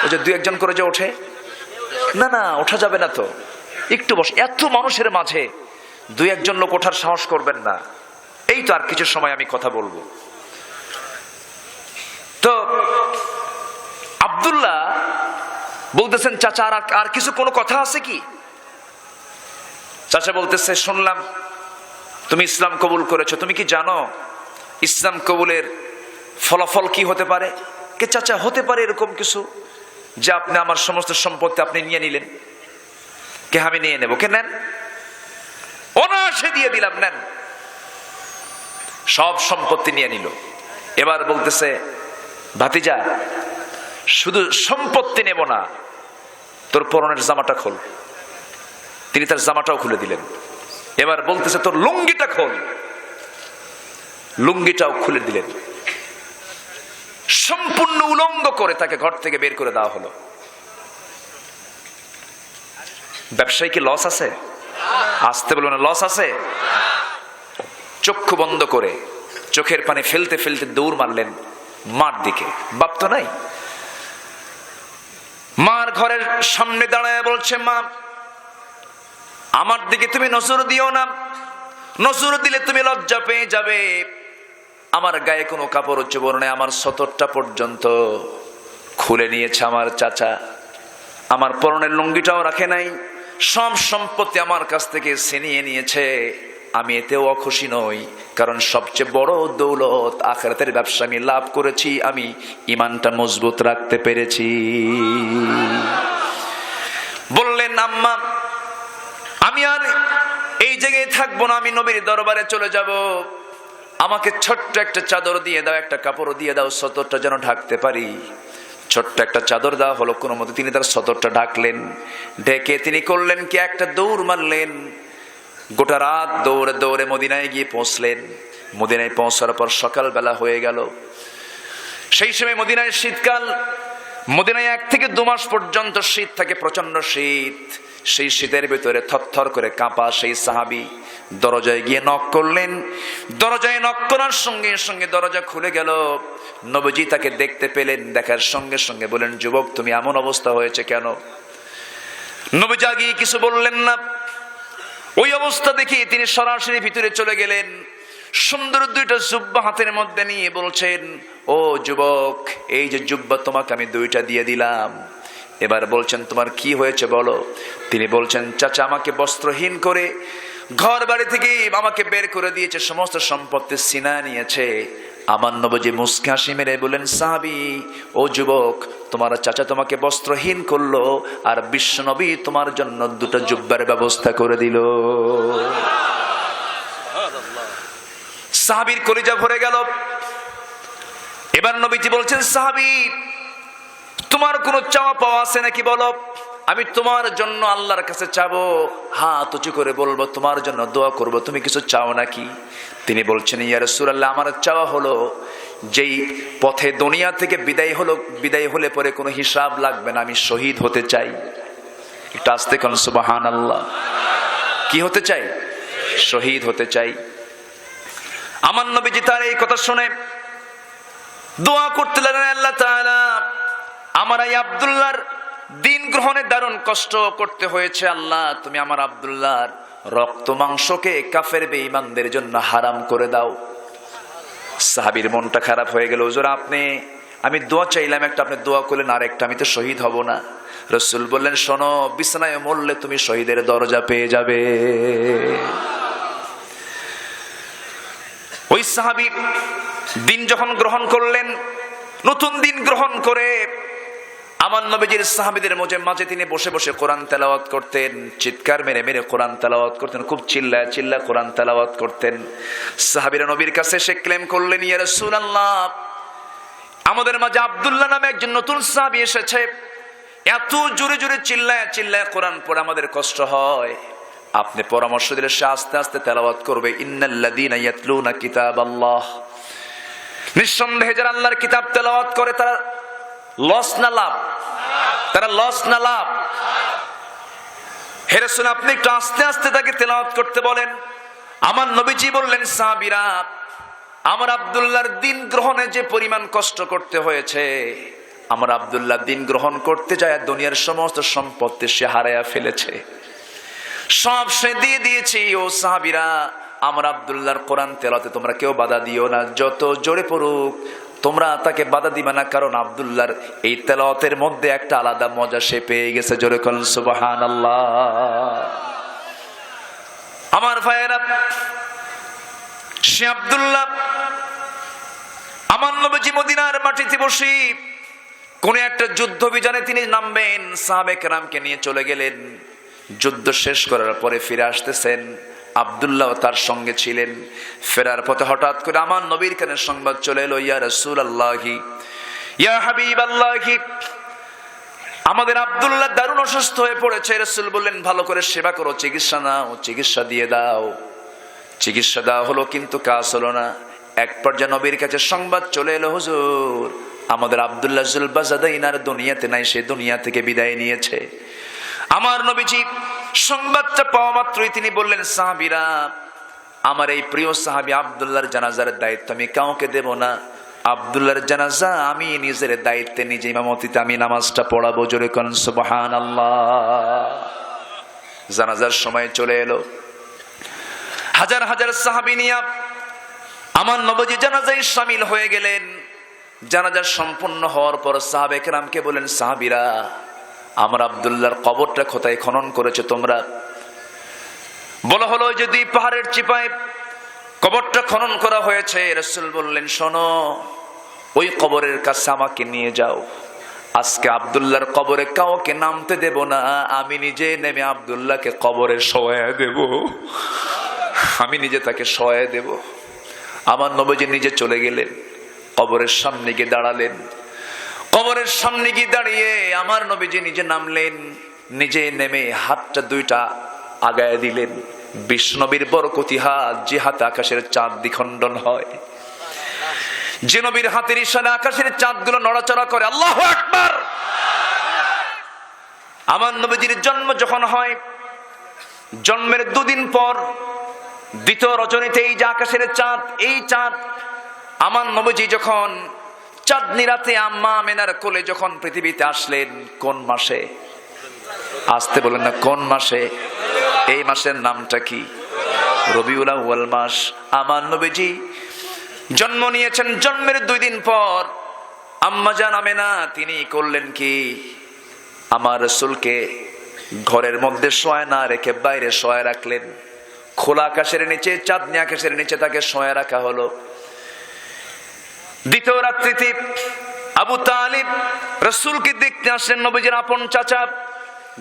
ওই যে দুই একজন করে যে ওঠে, না না, ওঠা যাবে না তো, একটু বস। এত মানুষের মাঝে দুই একজন লোক ওঠার সাহস করবেন না। এই তো আর কিছু সময় আমি কথা বলবো। তো আব্দুল্লাহ বলতেছেন, চাচা আর কিছু কোনো কথা আছে কি? চাচা বলতেছে, শুনলাম তুমি ইসলাম কবুল করেছো, তুমি কি জানো ইসলাম কবুলের ফলাফল কি হতে পারে? কে চাচা, হতে পারে এরকম কিছু যে আপনি আমার সমস্ত সম্পত্তি আপনি নিয়ে নিলেন। কে আমি নিয়ে নেব? কে নেন, অনায়াসে দিয়ে দিলাম, নেন। সব সম্পত্তি নিয়ে নিল। এবার বলতেছে, ভাতিজা শুধু সম্পত্তি নেব না, তোর পরনের জামাটা খোল। তিনি তার জামাটাও খুলে দিলেন। এবার বলতেছে, তোর লুঙ্গিটা খোল। লুঙ্গিটাও খুলে দিলেন। সম্পূর্ণ উলঙ্গ করে তাকে ঘর থেকে বের করে দেওয়া হলো। ব্যবসায়ী কি লস আছে? আসতে বলবো না, লস আছে। চক্ষু বন্ধ করে চোখের পানি ফেলতে ফেলতে দৌড় মারলেন মার দিকে। বাপ তো নাই। মার ঘরের সামনে দাঁড়ায় বলছে, মা আমার দিকে তুমি নজর দিও না, নজর দিলে তুমি লজ্জা পেয়ে যাবে। আমার গায়ে কোনো কাপড় চোপড় নেই, আমার সতরটা পর্যন্ত খুলে নিয়েছে আমার চাচা। আমার পরনের লুঙ্গিটাও রাখে নাই, সব সম্পত্তি আমার কাছ থেকে ছিনিয়ে নিয়েছে। আমি এতেও অখুশি নই, কারণ সবচেয়ে বড় দৌলত আখিরাতের ব্যবসা আমি লাভ করেছি। আমি ঈমানটা মজবুত রাখতে পেরেছি। বললেন, আম্মা আমি আর এই জায়গায় থাকবো না, আমি নবীর দরবারে চলে যাব। আমাকে ছোট্ট একটা চাদর দিয়ে দাও, একটা কাপড় দিয়ে দাও, সতরটা যেন ঢাকতে পারি। ছোট্ট একটা চাদর দেওয়া হলো। কোনো মতে তিনি তার সতরটা ঢাকলেন। ঢেকে তিনি করলেন কি, একটা দৌড় মারলেন। গোটা রাত দৌড়ে দৌড়ে মদিনায় গিয়ে পৌঁছলেন। মদিনায় পৌঁছার পর সকালবেলা হয়ে গেল। সেই সময় মদিনায় শীতকাল। মদিনায় 1 থেকে 2 মাস পর্যন্ত শীত থাকে, প্রচন্ড শীত। সেই শীতের ভিতরে থরথর করে কাঁপা সেই সাহাবী দরজায় গিয়ে নক করলেন। দরজায় নক করার সঙ্গে সঙ্গে দরজা খুলে গেল। নবীজি তাকে দেখতে পেলেন। দেখার সঙ্গে সঙ্গে বলেন, যুবক তুমি এমন অবস্থা হয়েছে কেন? নবীজি আগে কিছু বললেন না। ওই অবস্থা দেখে তিনি সরাসরি ভিতরে চলে গেলেন। সুন্দর 2টা জুব্বা হাতের মধ্যে নিয়ে বলছেন, ও যুবক, এই যে জুব্বা তোমাকে আমি 2টা দিয়ে দিলাম, এবার বলছেন তোমার কি হয়েছে বলো। তিনি বলছেন, চাচা আমাকে বস্ত্রহীন করে ঘর বাড়ি থেকে আমাকে বের করে দিয়েছে, সমস্ত সম্পত্তি ছিনিয়ে নিয়েছে। আমার নবীজি মুস্কি হাসি মেরে বলেন, সাহাবী, ও যুবক, তোমার চাচা তোমাকে বস্ত্রহীন করলো, আর বিশ্ব নবী তোমার জন্য 2টা জুব্বার ব্যবস্থা করে দিল। সাহাবীর কলিজা ভরে গেল। এবার নবীজি বলছেন, সাহাবী, তোমার কোনো চাওয়া পাওয়া আছে নাকি বলো, আমি তোমার জন্য আল্লাহর কাছে চাবো, হাত উঁচু করে বলবো, তোমার জন্য দোয়া করব, তুমি কিছু চাও নাকি? তিনি বলছেন, ইয়া রাসূলুল্লাহ, আমার চাওয়া হলো যেই পথে দুনিয়া থেকে বিদায় হলে পরে কোনো হিসাব লাগবে না, আমি শহীদ হতে চাই। একটু আস্তে কোন সুবহানাল্লাহ। কি হতে চাই? শহীদ হতে চাই। আমার নবীজি তার এই কথা শুনে দোয়া করতে লাগলেন, আল্লাহ তাআলা, আমার এই আব্দুল্লাহর দিন গ্রহণে দারুণ কষ্ট করতে হয়েছে, আল্লাহ তুমি আমার আব্দুল্লাহর রক্ত মাংসকে কাফের বেঈমানদের জন্য হারাম করে দাও। সাহাবীর মনটা খারাপ হয়ে গেল, হুজুর আমি দোয়া চাইলাম একটা, আপনি দোয়া করলেন আরেকটা, আমি তো শহীদ হব না। রাসূল বললেন, শোনো, বিছানায় মরলে তুমি শহীদের দরজা পেয়ে যাবে। ওই সাহাবী দিন যখন গ্রহণ করলেন, নতুন দিন গ্রহণ করে আমার নবীজির সাহাবীদের মাঝে তিনি বসে বসে কোরআন তেলাওয়াত করতেন, চিৎকার মেরে মেরে কোরআন তেলাওয়াত করতেন, খুব চিল্লায় চিল্লায় কোরআন তেলাওয়াত করতেন। সাহাবীরা নবীর কাছে এসে ক্লেম করলেন, ইয়া রাসূলুল্লাহ, আমাদের মাঝে আব্দুল্লাহ নামে একজন নতুন সাহাবী এসেছে, এত জোরে জোরে চিল্লায় চিল্লায় কোরআন পড়ে আমাদের কষ্ট হয়, আপনি পরামর্শ দিলে সে আস্তে আস্তে তেলাওয়াত করবে। ইন্নাল্লাযীনা ইয়াতলুনা কিতাবাল্লাহ, নিঃসন্দেহে যারা আল্লাহর কিতাব তেলাওয়াত করে তারা লস না লাভ? তারা লস না লাভ? হে রাসূল, আপনি একটু আস্তে আস্তে তাকে তেলাওয়াত করতে বলেন। আমার নবীজি বললেন, সাহাবীরা, আমার আব্দুল্লাহর দিন গ্রহণে যে পরিমাণ কষ্ট করতে হয়েছে, আমার আব্দুল্লাহ দিন গ্রহণ করতে যায় দুনিয়ার সমস্ত সম্পত্তি সে হারায়া ফেলেছে, সব সে দিয়ে দিয়েছে। ও সাহাবীরা, আমার আব্দুল্লাহর কোরআন তেলাওয়াতে তোমরা কেউ বাধা দিও না, যত জোরে পড়ুক তোমরা তাকে বাধা দিবে না, কারণ আব্দুল্লাহর এই তেলাওয়াতের মধ্যে একটা আলাদা মজা সে পেয়ে গেছে। জোরে বলেন সুবহানাল্লাহ। আমার ভাইয়েরা, সে আব্দুল্লাহ আমার নবীজি মদিনার মাটিতে বসে কোন একটা যুদ্ধ অভিযানে তিনি নামবেন, সাহাবে কেরামকে নিয়ে চলে গেলেন। যুদ্ধ শেষ করার পরে ফিরে আসতেছেন, আব্দুল্লাহ তার সঙ্গে ছিলেন। ফেরার পথে হঠাৎ করে আমার নবীর কানে সংবাদ চলে এলো, ইয়া রাসূলুল্লাহি, ইয়া হাবিবাল্লাহি, আমাদের আব্দুল্লাহ দারুণ অসুস্থ হয়ে পড়েছে। রাসূল বললেন, ভালো করে সেবা করো, চিকিৎসা নাও, চিকিৎসা দিয়ে দাও। চিকিৎসা দেওয়া হলো, কিন্তু কাজ হলো না। এক পর্যায়ে নবীর কাছে সংবাদ চলে এলো, হুজুর, আমাদের আব্দুল্লাহ জুলবাজাদাইন আর দুনিয়াতে নাই, সে দুনিয়া থেকে বিদায় নিয়েছে। আমার নবীজি সংবাদটা পাওয়া মাত্রই তিনি বললেন, সাহাবীরা, আমার এই প্রিয় সাহাবী আব্দুল্লাহর জানাজার দায়িত্ব আমি কাউকে দেব না। আব্দুল্লাহর জানাজা আমি নিজের দায়িত্বে নিজে ইমামতিতে আমি নামাজটা পড়াবো। জোরে কোন সুবহানাল্লাহ। জানাজার সময় চলে এলো, হাজার হাজার সাহাবী নিয়ে আমার নবীজি জানাজায় শামিল হয়ে গেলেন। জানাজা সম্পূর্ণ হওয়ার পর সাহাবে কেরামকে বলেন, সাহাবীরা, আমার আব্দুল্লাহর কবরটা কোথায় খনন করেছে তোমরা? বলা হলো, যদি পাহাড়ের চিপায় কবরটা খনন করা হয়েছে। রাসূল বললেন, শোনো, ওই কবরের কাছে আমাকে নিয়ে যাও। আজকে আব্দুল্লাহর কবরে কাউকে নামতে দেব না, আমি নিজে নেমে আব্দুল্লাহকে কবরে শোয়ায় দেব, আমি নিজে তাকে শোয়ায় দেব। আমার নবীজি নিজে চলে গেলেন, কবরের সামনে গিয়ে দাঁড়ালেন। কবরের সামনে গিয়ে দাঁড়িয়ে আমার নবীজি নিজে নামলেন, নিজে নেমে হাতটা 2টা আগায় দিলেন। বিষ্ণবীর বরকতি হাত, যে হাতে আকাশের চাঁদ দ্বিখণ্ডন হয়, যে নবীর হাতের ইশারায় আকাশের চাঁদগুলো নড়াচড়া করে। আল্লাহু আকবার। আমার নবীজির জন্ম যখন হয়, জন্মের 2 দিন পর দ্বিতীয় রজনীতে এই যে আকাশের চাঁদ, এই চাঁদ আমার নবীজি যখন চাঁদনি রাতে আম্মা আমেনার কোলে যখন পৃথিবীতে আসলেন, কোন মাসে? আসতে বলেন না, কোন মাসে? এই মাসের নামটা কি? রবিউল আউয়াল মাস। আমার নবীজি জন্ম নিয়েছেন। জন্মের 2 দিন পর আম্মাজান আমেনা তিনি করলেন কি, আমার রাসূলকে ঘরের মধ্যে শোয়া না রেখে বাইরে শোয়া রাখলেন। খোলা আকাশের নিচে, চাঁদনি আকাশের নিচে তাকে শোয়া রাখা হলো। দ্বিতীয় রাত্রিতে আবু তালিব রাসূলকে দেখতে আসলেন, নবীজির আপন চাচা,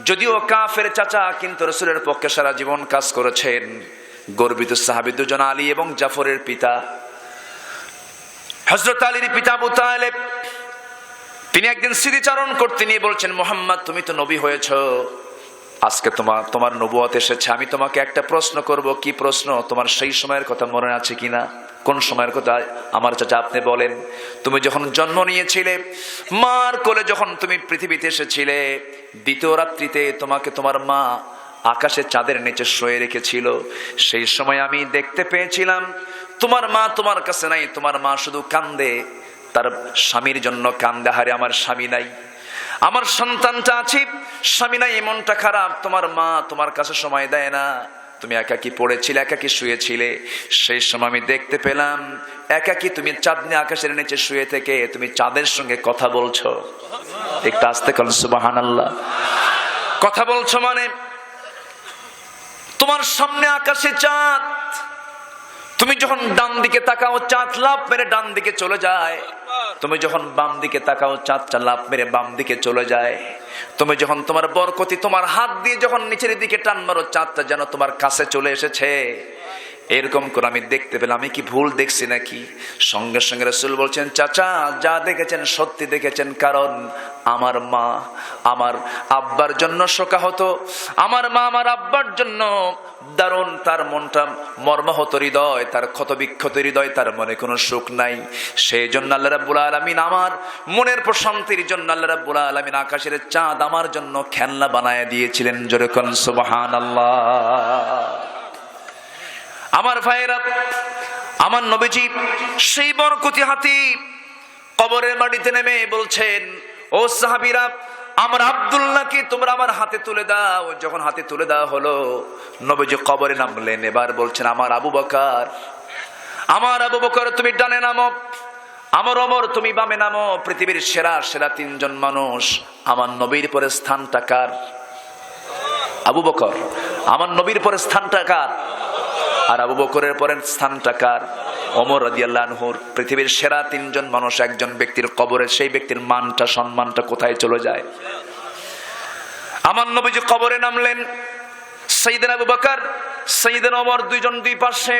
যদিও কাফের চাচা, কিন্তু রাসূলের পক্ষে সারা জীবন কাজ করেছেন। গর্বিত সাহাবী দুজন, আলী এবং জাফরের পিতা। হযরত আলীর পিতা আবু তালেব তিনি একদিন স্মৃতিচারণ করতে নিয়ে বলছেন, মুহাম্মদ তুমি তো নবী হয়েছো, আজকে তোমার নবুয়ত এসেছে, আমি তোমাকে একটা প্রশ্ন করব। কি প্রশ্ন? তোমার সেই সময়ের কথা মনে আছে কিনা? কোন সময়ের কথা? আমার চাচা আপনি বলেন। তুমি যখন জন্ম নিয়েছিলে, মার কোলে যখন তুমি পৃথিবীতে এসেছিলে, দ্বিতীয় রাত্রিতে তোমাকে তোমার মা আকাশে চাঁদের নিচে শুয়ে রেখেছিল। সেই সময় আমি দেখতে পেয়েছিলাম তোমার মা তোমার কাছে নাই, তোমার মা শুধু কান্দে, তার স্বামীর জন্য কান্দে। হারে আমার স্বামী নাই, আমার সন্তানটা আছে, স্বামী নাই, মনটা খারাপ, তোমার মা তোমার কাছে সময় দেয় না, তুমি একাকী পড়েছিলে, একাকী শুয়েছিলে। সেই সময় আমি দেখতে পেলাম একাকী তুমি চাঁদনি আকাশের নিচে শুয়ে থেকে তুমি চাঁদের সঙ্গে কথা বলছো। একটু আস্তে করুন সুবহানাল্লাহ। কথা বলছো মানে তোমার সামনে আকাশে চাঁদ, তুমি যখন ডান দিকে তাকাও চাঁদ লাফ মেরে ডান দিকে চলে যায়, তুমি যখন বাম দিকে তাকাও চাঁদটা লাফ মেরে বাম দিকে চলে যায়। তুমি যখন তোমার বরকতি তোমার হাত দিয়ে যখন নিচের দিকে টান মারো, চাঁদটা যেন তোমার কাছে চলে এসেছে। এরকম করে আমি দেখতে পেলাম। আমি কি ভুল দেখছি নাকি? সঙ্গে সঙ্গে রাসূল বলছেন, চাচা যা দেখেছেন সত্যি দেখেছেন, কারণ আমার মা আমার আব্বার জন্য শোকাহত, আমার মা আমার আব্বার জন্য দারুণ, তার মনটা মর্মাহত হৃদয়, তার ক্ষতবিক্ষত হৃদয়, তার মনে কোনো সুখ নাই। সেই জন্য আল্লাহ রাব্বুল আলামিন আমার মনের প্রশান্তির জন্য আল্লাহ রাব্বুল আলামিন আকাশের চাঁদ আমার জন্য খেলনা বানায় দিয়েছিলেন। জোরে কোন সুবহানাল্লাহ। আমার ভাইয়েরা, আমার নবীজি সেই বরকতি হাতি কবরের মাটিতে নেমে বলছেন, ও সাহাবীরা, আমার আব্দুল্লাহকে তোমরা আমার হাতে তুলে দাও। যখন হাতে তুলে দেওয়া হলো, নবীজি কবরে নামলেন। এবার বলছেন, আমার আবু বকর তুমি ডানে নামো, আমার ওমর তুমি বামে নামো। পৃথিবীর সেরা 3জন মানুষ, আমার নবীর পরে স্থানটা কার? আবু বকর। আমার নবীর পরে স্থানটা কার? আর আবু বকরের পরে স্থানটা কার? ওমর রাদিয়াল্লাহু আনহুর। পৃথিবীর সেরা 3জন মানুষ একজন ব্যক্তির কবরে, সেই ব্যক্তির মানটা সম্মানটা কোথায় চলে যায়? আমার নবীজি কবরে নামলেন। সাইয়েদনা আবু বকর, সাইয়েদনা ওমর, 2জন 2 পাশে।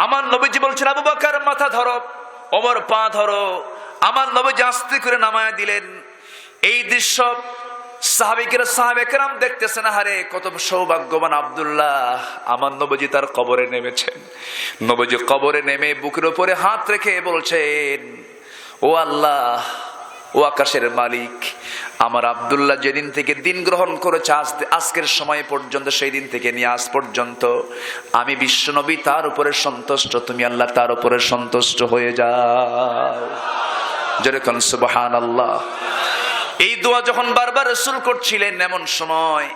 আমার নবীজি বলছেন, আবু বকর মাথা ধরো, ওমর পা ধরো। আমার নবীজি আস্তে করে নামায় দিলেন। এই দৃশ্য সাহাবে কেরাম দেখতেছেন, হারে কত সৌভাগ্যবান আব্দুল্লাহ, আমার নবীজি তার কবরে নেমেছেন। নবীজি কবরে নেমে বুকের উপরে হাত রেখে বলছেন, ও আল্লাহ, ও আকাশের মালিক, আমার আব্দুল্লাহ যেদিন থেকে দিন গ্রহণ করেছে আজকের সময় পর্যন্ত, সেই দিন থেকে নিয়ে আজ পর্যন্ত আমি বিশ্বনবী তার উপরে সন্তুষ্ট, তুমি আল্লাহ তার উপরে সন্তুষ্ট হয়ে যাও। যেরকম সুবহানাল্লাহ। এই দোয়া যখন বারবার রাসূল করছিলেন, এমন সময়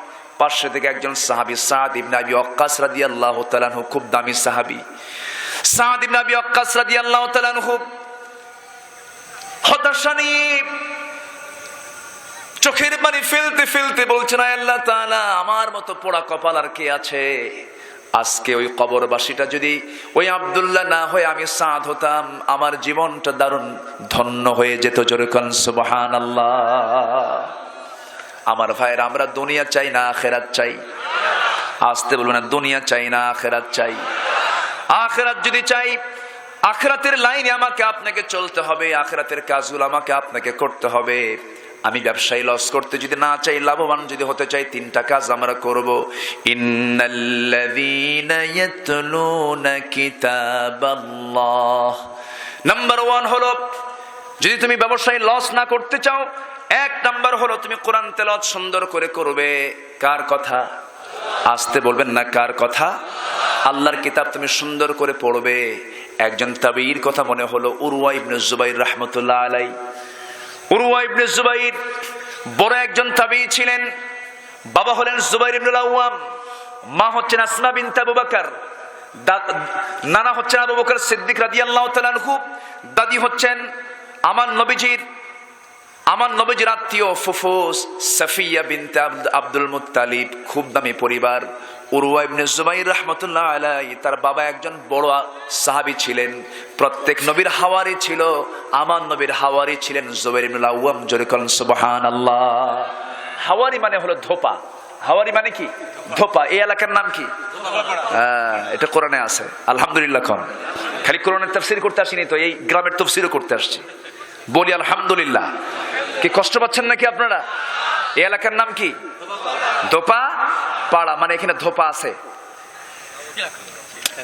পাশে থেকে একজন সাহাবী সাদ ইবনে আবি ওয়াক্কাস রাদিয়াল্লাহু তাআলা আনহু, খুব দামি সাহাবী সাদ ইবনে আবি ওয়াক্কাস রাদিয়াল্লাহু তাআলা আনহু হতাশা নিয়ে চোখের পানি ফেলতে ফেলতে বলছেন, আল্লাহ তাআলা, আমার মতো পোড়া কপাল আর কে আছে? আজকে ওই কবরবাসীটা যদি ওই আব্দুল্লাহ না হয়ে আমি সাদ হতাম, আমার জীবনটা দারুণ ধন্য হয়ে যেত। জোরে কোন সুবহানাল্লাহ। আমার ভাইয়েরা, আমরা দুনিয়া চাই না আখিরাত চাই? আসতে বলবেন না, দুনিয়া চাই না আখিরাত চাই? আখিরাত যদি চাই, আখিরাতের লাইনে আমাকে আপনাকে চলতে হবে, আখিরাতের কাজগুলো আমাকে আপনাকে করতে হবে। আমি ব্যবসায়ী লস করতে যদি না চাই, লাভবান যদি হতে চাই, 3টা কাজ আমরা করব। ইন্নাল্লাযীনা ইয়াতলুনা কিতাবাল্লাহ। নাম্বার 1 হলো, যদি তুমি ব্যবসায়ী লস না করতে চাও, 1 নাম্বার হলো তুমি কোরআন তেলাওয়াত সুন্দর করে করবে। কার কথা? আসতে বলবেন না, কার কথা? আল্লাহর কিতাব তুমি সুন্দর করে পড়বে। একজন তাবিঈর কথা মনে হলো, উরওয়া ইবনে জুবাইর রাহমাতুল্লাহ আলাইহি। উরওয়া ইবনে জুবাইর বড় একজন তাবিঈ ছিলেন। বাবা হলেন জুবাইর ইবনুল আওয়াম, মা হচ্ছেন আসমা বিনতে আবু বকর। নানা হচ্ছেন আবু বকর সিদ্দিক রাদিয়াল্লাহু তাআলা আনহু, দাদি হচ্ছেন আমার নবীজির আত্মীয় ফুফু সাফিয়া বিনতে আব্দুল মুত্তালিব, খুব দামি পরিবার। উরওয়া ইবনে জুবাইর রাহমাতুল্লাহ আলাইহি, তার বাবা একজন বড় সাহাবী ছিলেন, প্রত্যেক নবীর হাওয়ারি ছিল। আমার নবীর হাওয়ারি ছিলেন জুবাইর ইবনুল আওয়াম। জোরে বলেন সুবহানাল্লাহ। হাওয়ারি মানে হলো ধোপা। হাওয়ারি মানে কি? ধোপা। এই এলাকার নাম কি? এটা কোরআনে আছে। আলহামদুলিল্লাহ। খালি কোরআনের তাফসীর করতে আসিনি তো, এই গ্রামের তাফসীরও করতে আসছি। বলি আলহামদুলিল্লাহ। কি কষ্ট পাচ্ছেন নাকি আপনারা? এই এলাকার নাম কি? ধোপা পাড়া। মানে এখানে ধোপা আছে।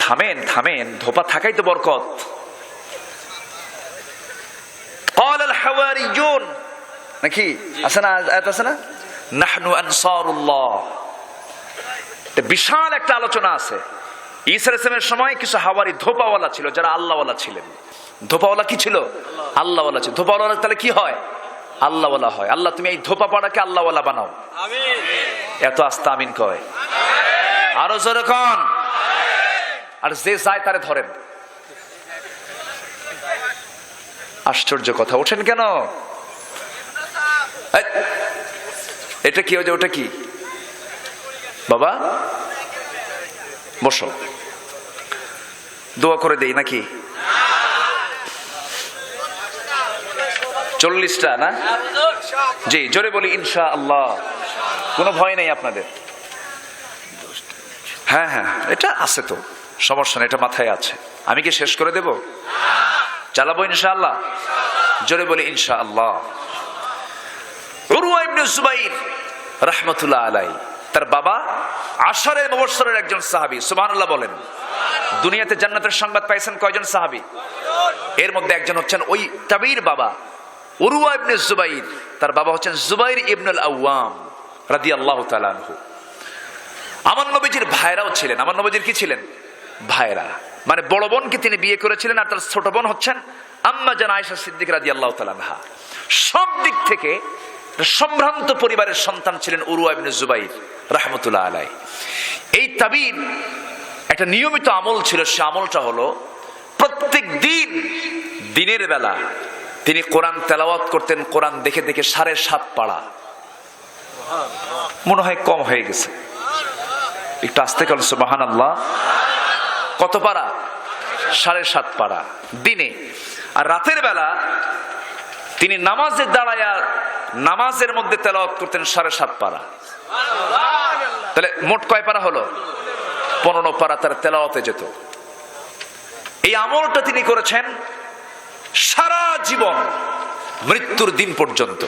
থামেন, ধোপা থাকাই তো বরকত। قال الحواريون নাকি আছে না? আয়াত আছে না? নাহনু আনসারুল্লাহ। বিশাল একটা আলোচনা আছে। ঈসা আলাইহিস সালামের সময় কিছু হাওয়ারি ধোপাওয়ালা ছিল, যারা আল্লাহওয়ালা ছিলেন। ধোপাওয়ালা কি ছিল? আল্লাহওয়ালা ছিল। ধোপাওয়ালা তাহলে কি হয়? আল্লাহওয়ালা হয়। আল্লাহ তুমি এই ধোপা পাড়াকে আল্লাহওয়ালা বানাও। আমিন। এত আস্তে আমিন কয়, আরো জোরে কোন। আর যে যায় তারে ধরেন। আশ্চর্য কথা। ওঠেন কেন? এটা কি? ওটা কি বাবা? বসো, দোয়া করে দেই নাকি? 40টা না? জি, জোরে বলি ইনশাআল্লাহ। কোনো ভয় নেই আপনাদের। হ্যাঁ, এটা আছে তো, সমস্যা নেই, এটা মাথায় আছে। আমি কি শেষ করে দেব? চালাবো ইনশাআল্লাহ। জোরে বলি ইনশাআল্লাহ। উরওয়া ইবনে জুবাইর রাহমাতুল্লাহ আলাইহি, তার বাবা আশারে মুবাশশারের একজন সাহাবী। সুবহানাল্লাহ বলেন। দুনিয়াতে জান্নাতের সংবাদ পাইছেন কয়জন সাহাবী? এর মধ্যে একজন হচ্ছেন ওই তাবির বাবা উরওয়া ইবনে জুবাইর। তার বাবা হচ্ছেন জুবাইর ইবনুল আওয়াম রাদিয়াল্লাহু তাআলা আনহু। আমার নবীজির ভাইরাও ছিলেন। আমার নবীজির কি ছিলেন? ভাইরা। মানে বড় বোনকে তিনি বিয়ে করেছিলেন, আর তার ছোট বোন হচ্ছেন আম্মা জান আয়েশা সিদ্দিক রাদিয়াল্লাহু তাআলা আনহা। সব দিক থেকে সম্ভ্রান্ত পরিবারের সন্তান ছিলেন উরওয়া ইবনে জুবাইর রাহমাতুল্লাহ আলাইহি। এই তাবির একটা নিয়মিত আমল ছিল। সে আমলটা হলো প্রত্যেক দিনের বেলা তিনি কোরআন তেলাওয়াত করতেন। কোরআন দেখে 7.5 পারা। মনে হয় কম হয়ে গেছে, একটু আস্তে বলেন সুবহানাল্লাহ। কত পারা? 7.5 পারা দিনে। আর রাতের বেলা তিনি নামাজে দাঁড়ায়া নামাজের মধ্যে তেলাওয়াত করতেন 7.5 পারা। তাহলে মোট কয় পারা হলো? 15 পারা তার তেলাওয়াতে যেত। এই আমলটা তিনি করেছেন সারা জীবন, মৃত্যুর দিন পর্যন্ত।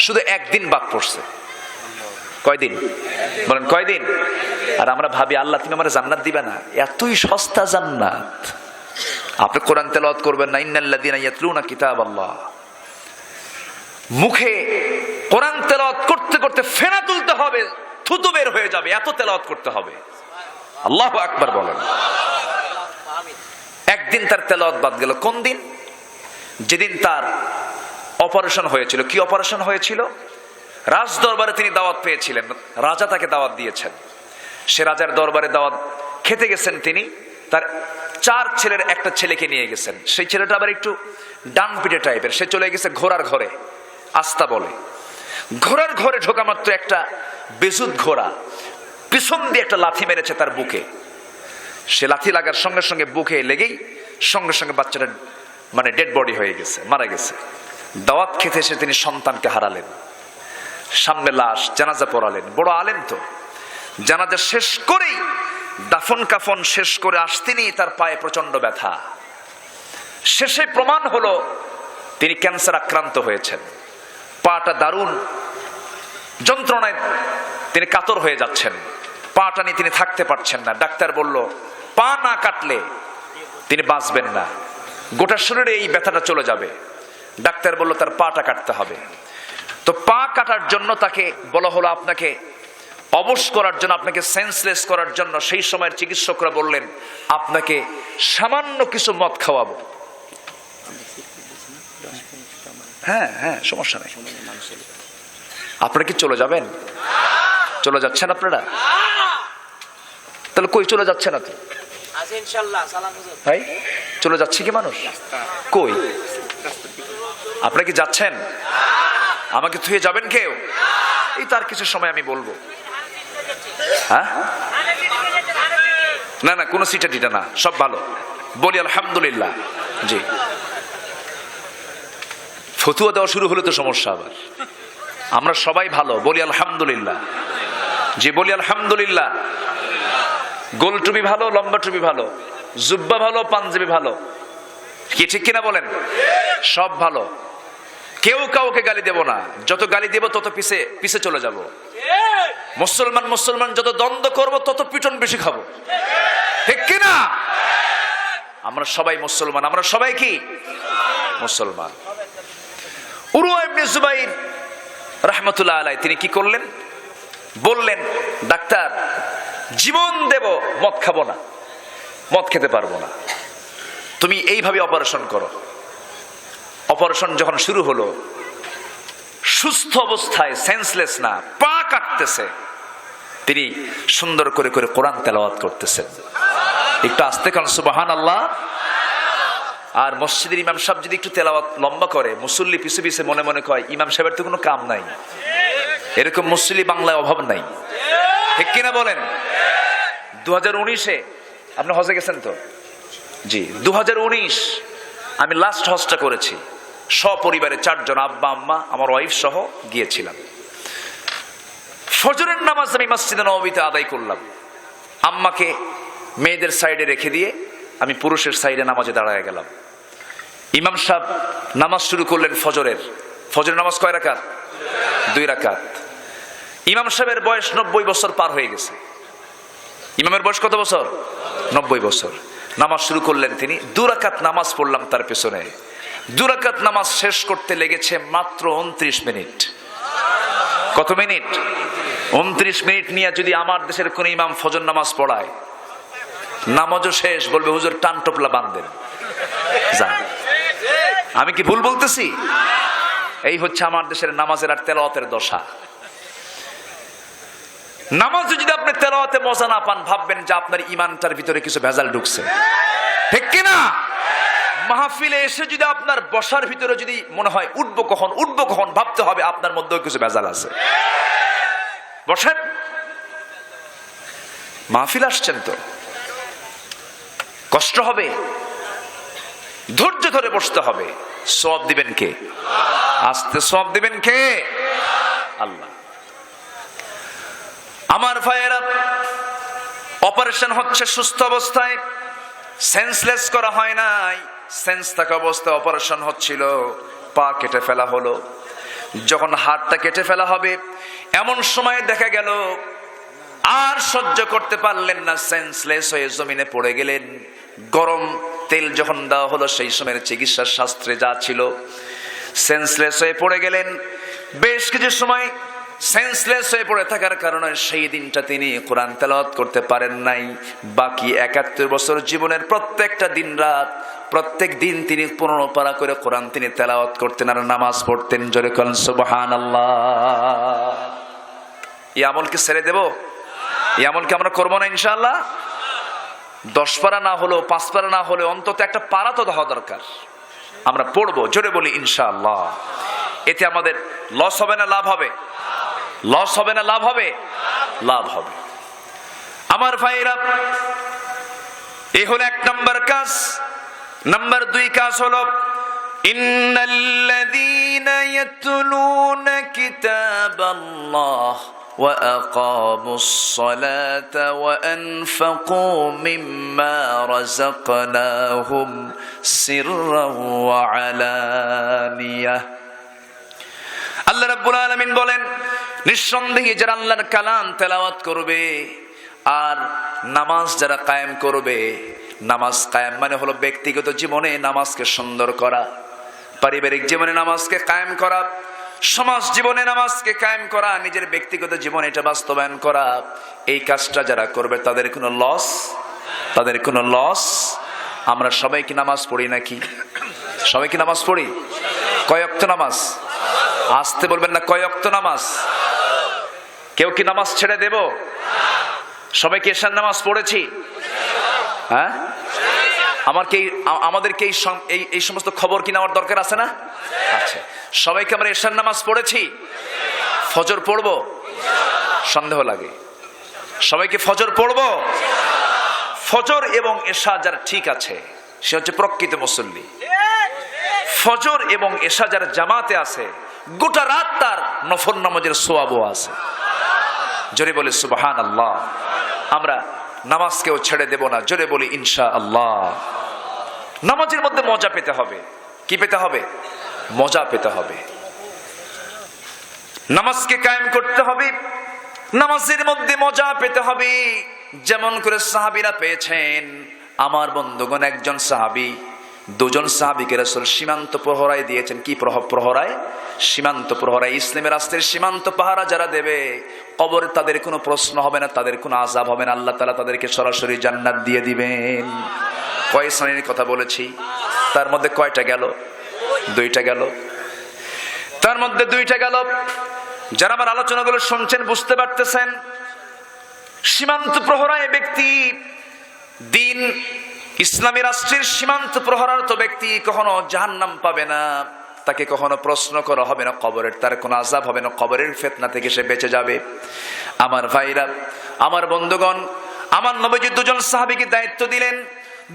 শুধু একদিন বাদ পড়ছে। কয়দিন বলেন? কয়দিন? আর আমরা ভাবি আল্লাহ তুমি আমার জান্নাত দিবে না। এতই সস্তা জান্নাত। আপনি কোরআন তেলাওয়াত করবেন না, ইন্নাল্লাযীনা ইয়াতলুনা কিতাবাল্লাহ, মুখে কোরআন তেলাওয়াত করতে করতে ফেনা তুলতে হবে, থুতু বের হয়ে যাবে, এত তেলাওয়াত করতে হবে। আল্লাহু আকবার বলেন। একদিন তার তেলাওয়াত বাদ গেল। কোন দিন? যেদিন তার অপারেশন হয়েছিল। কি অপারেশন হয়েছিল? রাজ দরবারে তিনি দাওয়াত পেয়েছিলেন। রাজা তাকে দাওয়াত দিয়েছেন। সে রাজার দরবারে দাওয়াত খেতে গেছেন। তিনি তার 4 ছেলের একটা ছেলেকে নিয়ে গেছেন। সেই ছেলেটা আবার একটু ডান পিটে টাইপের। সে চলে গেছে ঘোড়ার ঘরে, আস্তা বলে। ঘোড়ার ঘরে ঢোকা মাত্র একটা বেজুত ঘোড়া পিছন দিয়ে একটা লাথি মেরেছে তার বুকে। সে লাথি লাগার সঙ্গে সঙ্গে বুকে লেগেই সঙ্গে সঙ্গে বাচ্চাটা মানে ডেড বডি হয়ে গেছে, মারা গেছে। দাওয়াত খেতে এসে তিনি সন্তানকে হারালেন। সামনে লাশ, জানাজা পড়ালেন। বড় আলেম তো। জানাজা শেষ করেই দাফন কাফন শেষ করে আসতেনি তার পায়ে প্রচন্ড ব্যথা। শেষে প্রমাণ হলো তিনি ক্যান্সার আক্রান্ত হয়েছেন। পাটা দারুণ যন্ত্রণায় তিনি কাতর হয়ে যাচ্ছেন। পাটা নিয়ে তিনি থাকতে পারছেন না। ডাক্তার বলল পা না কাটলে তিনি বাঁচবেন না, গোটা শরীরে এই ব্যথাটা চলে যাবে। ডাক্তার বলল তার পাটা কাটতে হবে। তো পা কাটার জন্য তাকে বলা হলো আপনাকে অবশ করার জন্য, আপনাকে সেন্সলেস করার জন্য। সেই সময়ের চিকিৎসকরা বললেন আপনাকে সামান্য কিছু মদ খাওয়াবো। হ্যাঁ, সমস্যা নেই। আপনারা কি চলে যাবেন? চলে যাচ্ছেন আপনারা? তাহলে কই চলে যাচ্ছে না তো আছে ইনশাআল্লাহ। সালাম হুজুর। ভাই চলে যাচ্ছে কি মানুষ? কই আপনারা কি যাচ্ছেন? আমাকে থুয়ে যাবেন কেউ? এই তার কিছু সময় আমি বলবো। হ্যাঁ না না, কোনো সিটা টিটা না, সব ভালো, বলি আলহামদুলিল্লাহ। জি, ফতুয়া দেওয়া শুরু হলে তো সমস্যা আবার। আমরা সবাই ভালো, বলি আলহামদুলিল্লাহ। জি বলি আলহামদুলিল্লাহ। গোল টুপি ভালো, লম্বা টুপি ভালো, জুব্বা ভালো, পাঞ্জাবি ভালো, কি ঠিক কিনা বলেন? সব ভালো, কেউ কাউকে গালি দেব না। যত গালি দেব তত পিছে পিছে চলে যাব। মুসলমান মুসলমান যত দ্বন্দ্ব করব তত পিটন বেশি খাবো, ঠিক কিনা? আমরা সবাই মুসলমান, আমরা সবাই কি মুসলমান। উরওয়া ইবনে জুবাইর রাহমাতুল্লাহ আলাইহি তিনি কি করলেন? বললেন, ডাক্তার জীবন দেব, মদ খাবো না, মদ খেতে পারবো না, তুমি এইভাবে অপারেশন করো। অপারেশন যখন শুরু হলো, সুস্থ অবস্থায়, সেন্সলেস না, পা কাটতেছে, তিনি সুন্দর করে করে কোরআন তেলাওয়াত করতেছেন। একটু আস্তে কারণ সুবহানাল্লাহ। আর মসজিদের ইমাম সাহেব যদি একটু তেলাওয়াত লম্বা করে, মুসল্লি পিছে পিছে মনে মনে কয় ইমাম সাহেবের তো কোনো কাম নাই। এরকম মুসল্লি বাংলায় অভাব নাই, ঠিক কিনা বলেন? 2019-এ আপনি হজে গেছেন তো? জি, 2019 আমি লাস্ট হজটা করেছি, সপরিবারে 4 জন, আব্বা আম্মা আমার ওয়াইফ সহ গিয়েছিলাম। ফজরের নামাজ আমি মসজিদে নববীতে আদায় করলাম। আম্মাকে মেয়েদের সাইডে রেখে দিয়ে আমি পুরুষের সাইডে নামাজে দাঁড়ায় গেলাম। ইমাম সাহেব নামাজ শুরু করলেন ফজরের। ফজরের নামাজ কয় রাকাত? 2 রাকাত। ইমাম সাহেবের বয়স 90 বছর পার হয়ে গেছে। ইমামের বয়স কত বছর? 90 বছর। নামাজ শুরু করলেন তিনি। 2 রাকাত নামাজ পড়লাম তার পেছনে। 2 রাকাত নামাজ শেষ করতে লেগেছে মাত্র 29 মিনিট। কত মিনিট? 29 মিনিট নিয়ে যদি আমার দেশের কোন ইমাম ফজর নামাজ পড়ায়, নামাজও শেষ, বলবে হুজুর টান টোপলা বাঁধেন যান। আমি কি ভুল বলতেছি? এই হচ্ছে আমার দেশের নামাজের আর তেলাওয়াতের দশা। নামাজে যদি আপনি তেলাওয়াতে মজা না পান, ভাববেন যে আপনার ইমানটার ভিতরে কিছু ভেজাল ঢুকছে, ঠিক কিনা? মাহফিলে এসে যদি আপনার বসার ভিতরে যদি মনে হয় উঠবো কখন ভাবতে হবে আপনার মধ্যেও কিছু ভেজাল আছে। বসেন, মাহফিল আসছেন তো, কষ্ট হবে, ধৈর্য ধরে বসতে হবে। সওয়াব দিবেন কে? আস্তে সওয়াব দিবেন কে? আল্লাহ। আমার ভাইয়েরা, অপারেশন হচ্ছে সুস্থ অবস্থায়, সেন্সলেস করা হয় নাই, সেন্স থাকা অবস্থায় অপারেশন হচ্ছিল। পা কেটে ফেলা হলো। যখন হাতটা কেটে ফেলা হবে, এমন সময় দেখা গেল আর সহ্য করতে পারলেন না, সেন্সলেস হয়ে জমিনে পড়ে গেলেন। গরম তেল যখন দেওয়া হলো, সেই সময়ের চিকিৎসা শাস্ত্রে যা ছিল, সেন্সলেস হয়ে পড়ে গেলেন। বেশ কিছু সময় সেন্সলেস হয়ে পড়ে থাকার কারণে সেই দিনটা তিনি কোরআন তেলাওয়াত করতে পারেন নাই। বাকি 71 বছর জীবনের প্রত্যেকটা দিন রাত, প্রত্যেক দিন তিনি 15 পারা করে কোরআন তিনি তেলাওয়াত করতেন আর নামাজ পড়তেন। জোরে বলেন সুবহানাল্লাহ। এই আমলকে ছেড়ে দেব? এই আমলকে আমরা করবো না ইনশাআল্লাহ? 10 পারা না হলেও, 5 পারা না হলেও অন্তত একটা পারা তো হওয়া দরকার। আমরা পড়বো, জোরে বলি ইনশাআল্লাহ। এতে আমাদের লস হবে না লাভ হবে? লস হবে না লাভ হবে? লাভ হবে। আমার ভাইরা, এই হলো 1 নম্বর কাজ। নাম্বার 2 কাজ হলো ইন্নাল্লাযীনা ইয়াতলুনা কিতাবাল্লাহ ওয়া আকামুস সালাতা ওয়া আনফাকু মিম্মা রাযাকনাহুম সিররান ওয়া আলানিয়াহ। আল্লাহ রাব্বুল আলামিন বলেন, নিঃসন্দেহে যারা আল্লাহর কালাম তেলাওয়াত করবে আর নামাজ যারা কায়েম করবে, নামাজ কায়েম মানে হলো ব্যক্তিগত জীবনে নামাজকে সুন্দর করা, পারিবারিক জীবনে নামাজকে কায়েম করা, সমাজ জীবনে নামাজকে কায়েম করা, নিজের ব্যক্তিগত জীবনে এটা বাস্তবায়ন করা। এই কাজটা যারা করবে তাদের কোনো লস, তাদের কোনো লস। আমরা সবাই কি নামাজ পড়ি নাকি? সবাই কি নামাজ পড়ি? কয় ওয়াক্ত নামাজ? আসতে বলবেন না, কয় ওয়াক্ত নামাজ? কেউ কি নামাজ ছেড়ে দেব? সবাই কি এশার নামাজ পড়েছি? হ্যাঁ, আমাদেরকে এই সমস্ত খবর কি নেওয়ার দরকার আছে না? আচ্ছা, সবাইকে আমরা এশার নামাজ পড়েছি? ফজর পড়বো? সন্দেহ লাগে। সবাইকে ফজর পড়বো? ফজর এবং এশা যার ঠিক আছে সে হচ্ছে প্রকৃত মুসল্লি। ফজর এবং এশা যার জামাতে আছে গোটা রাত তার নফল নামাজের সোয়াবও আছে। জোরে বলি সুবহানাল্লাহ। আমরা নামাজকেও ছেড়ে দেব না, জোরে বলি ইনশাআল্লাহ। নামাজের মধ্যে মজা পেতে হবে। কি পেতে হবে? মজা পেতে হবে। নামাজকে কায়েম করতে হবে, নামাজের মধ্যে মজা পেতে হবে, যেমন করে সাহাবীরা পেয়েছেন। আমার বন্ধুগণ, একজন সাহাবী দুজন সাহাবীকে রাসূল সীমান্ত প্রহরায় দিয়েছেন। কি প্রহরায়? সীমান্ত প্রহরায়। ইসলামের রাস্তার সীমান্ত পাহারা যারা দেবে, কবরে তাদের কোনো প্রশ্ন হবে না, তাদের কোনো আযাব হবে না, আল্লাহ তাআলা তাদেরকে সরাসরি জান্নাত দিয়ে দিবেন। কয় শ্রেণীর কথা বলেছি? তার মধ্যে কয়টা গেল? দুইটা গেল। তার মধ্যে দুইটা গেল। যারা আমার আলোচনাগুলো শুনছেন বুঝতে পারতেছেন, সীমান্ত প্রহরায় ব্যক্তি, দিন ইসলামী রাষ্ট্রের সীমান্ত প্রহরারত ব্যক্তি কখনো জাহান্নাম পাবে না, তাকে কখনো প্রশ্ন করা হবে না, কবরের তার কোনো আযাব হবে না, কবরের ফিতনা থেকে সে বেঁচে যাবে। আমার ভাইরা, আমার বন্ধুগণ, আমার নবীজি দুজন সাহাবীকে দায়িত্ব দিলেন।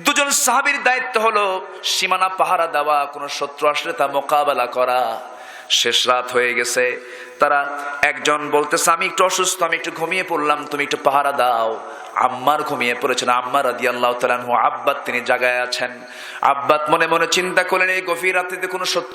দুজন সাহাবীর দায়িত্ব হলো সীমানা পাহারা দেওয়া, কোনো শত্রু আসলে তা মোকাবেলা করা। শেষ রাত হয়ে গেছে, তারা একজন বলতেছে আমি একটু অসুস্থ, আমি একটু ঘুমিয়ে পড়লাম, তুমি একটু পাহারা দাও। আম্মার ঘুমিয়ে পড়েছেন। আম্মার রাদিয়াল্লাহু তাআলা আনহু, আব্বাত তিনি জাগায় আছেন। আব্বাত মনে মনে চিন্তা করলেন এই গভীর রাতে কোনো সত্য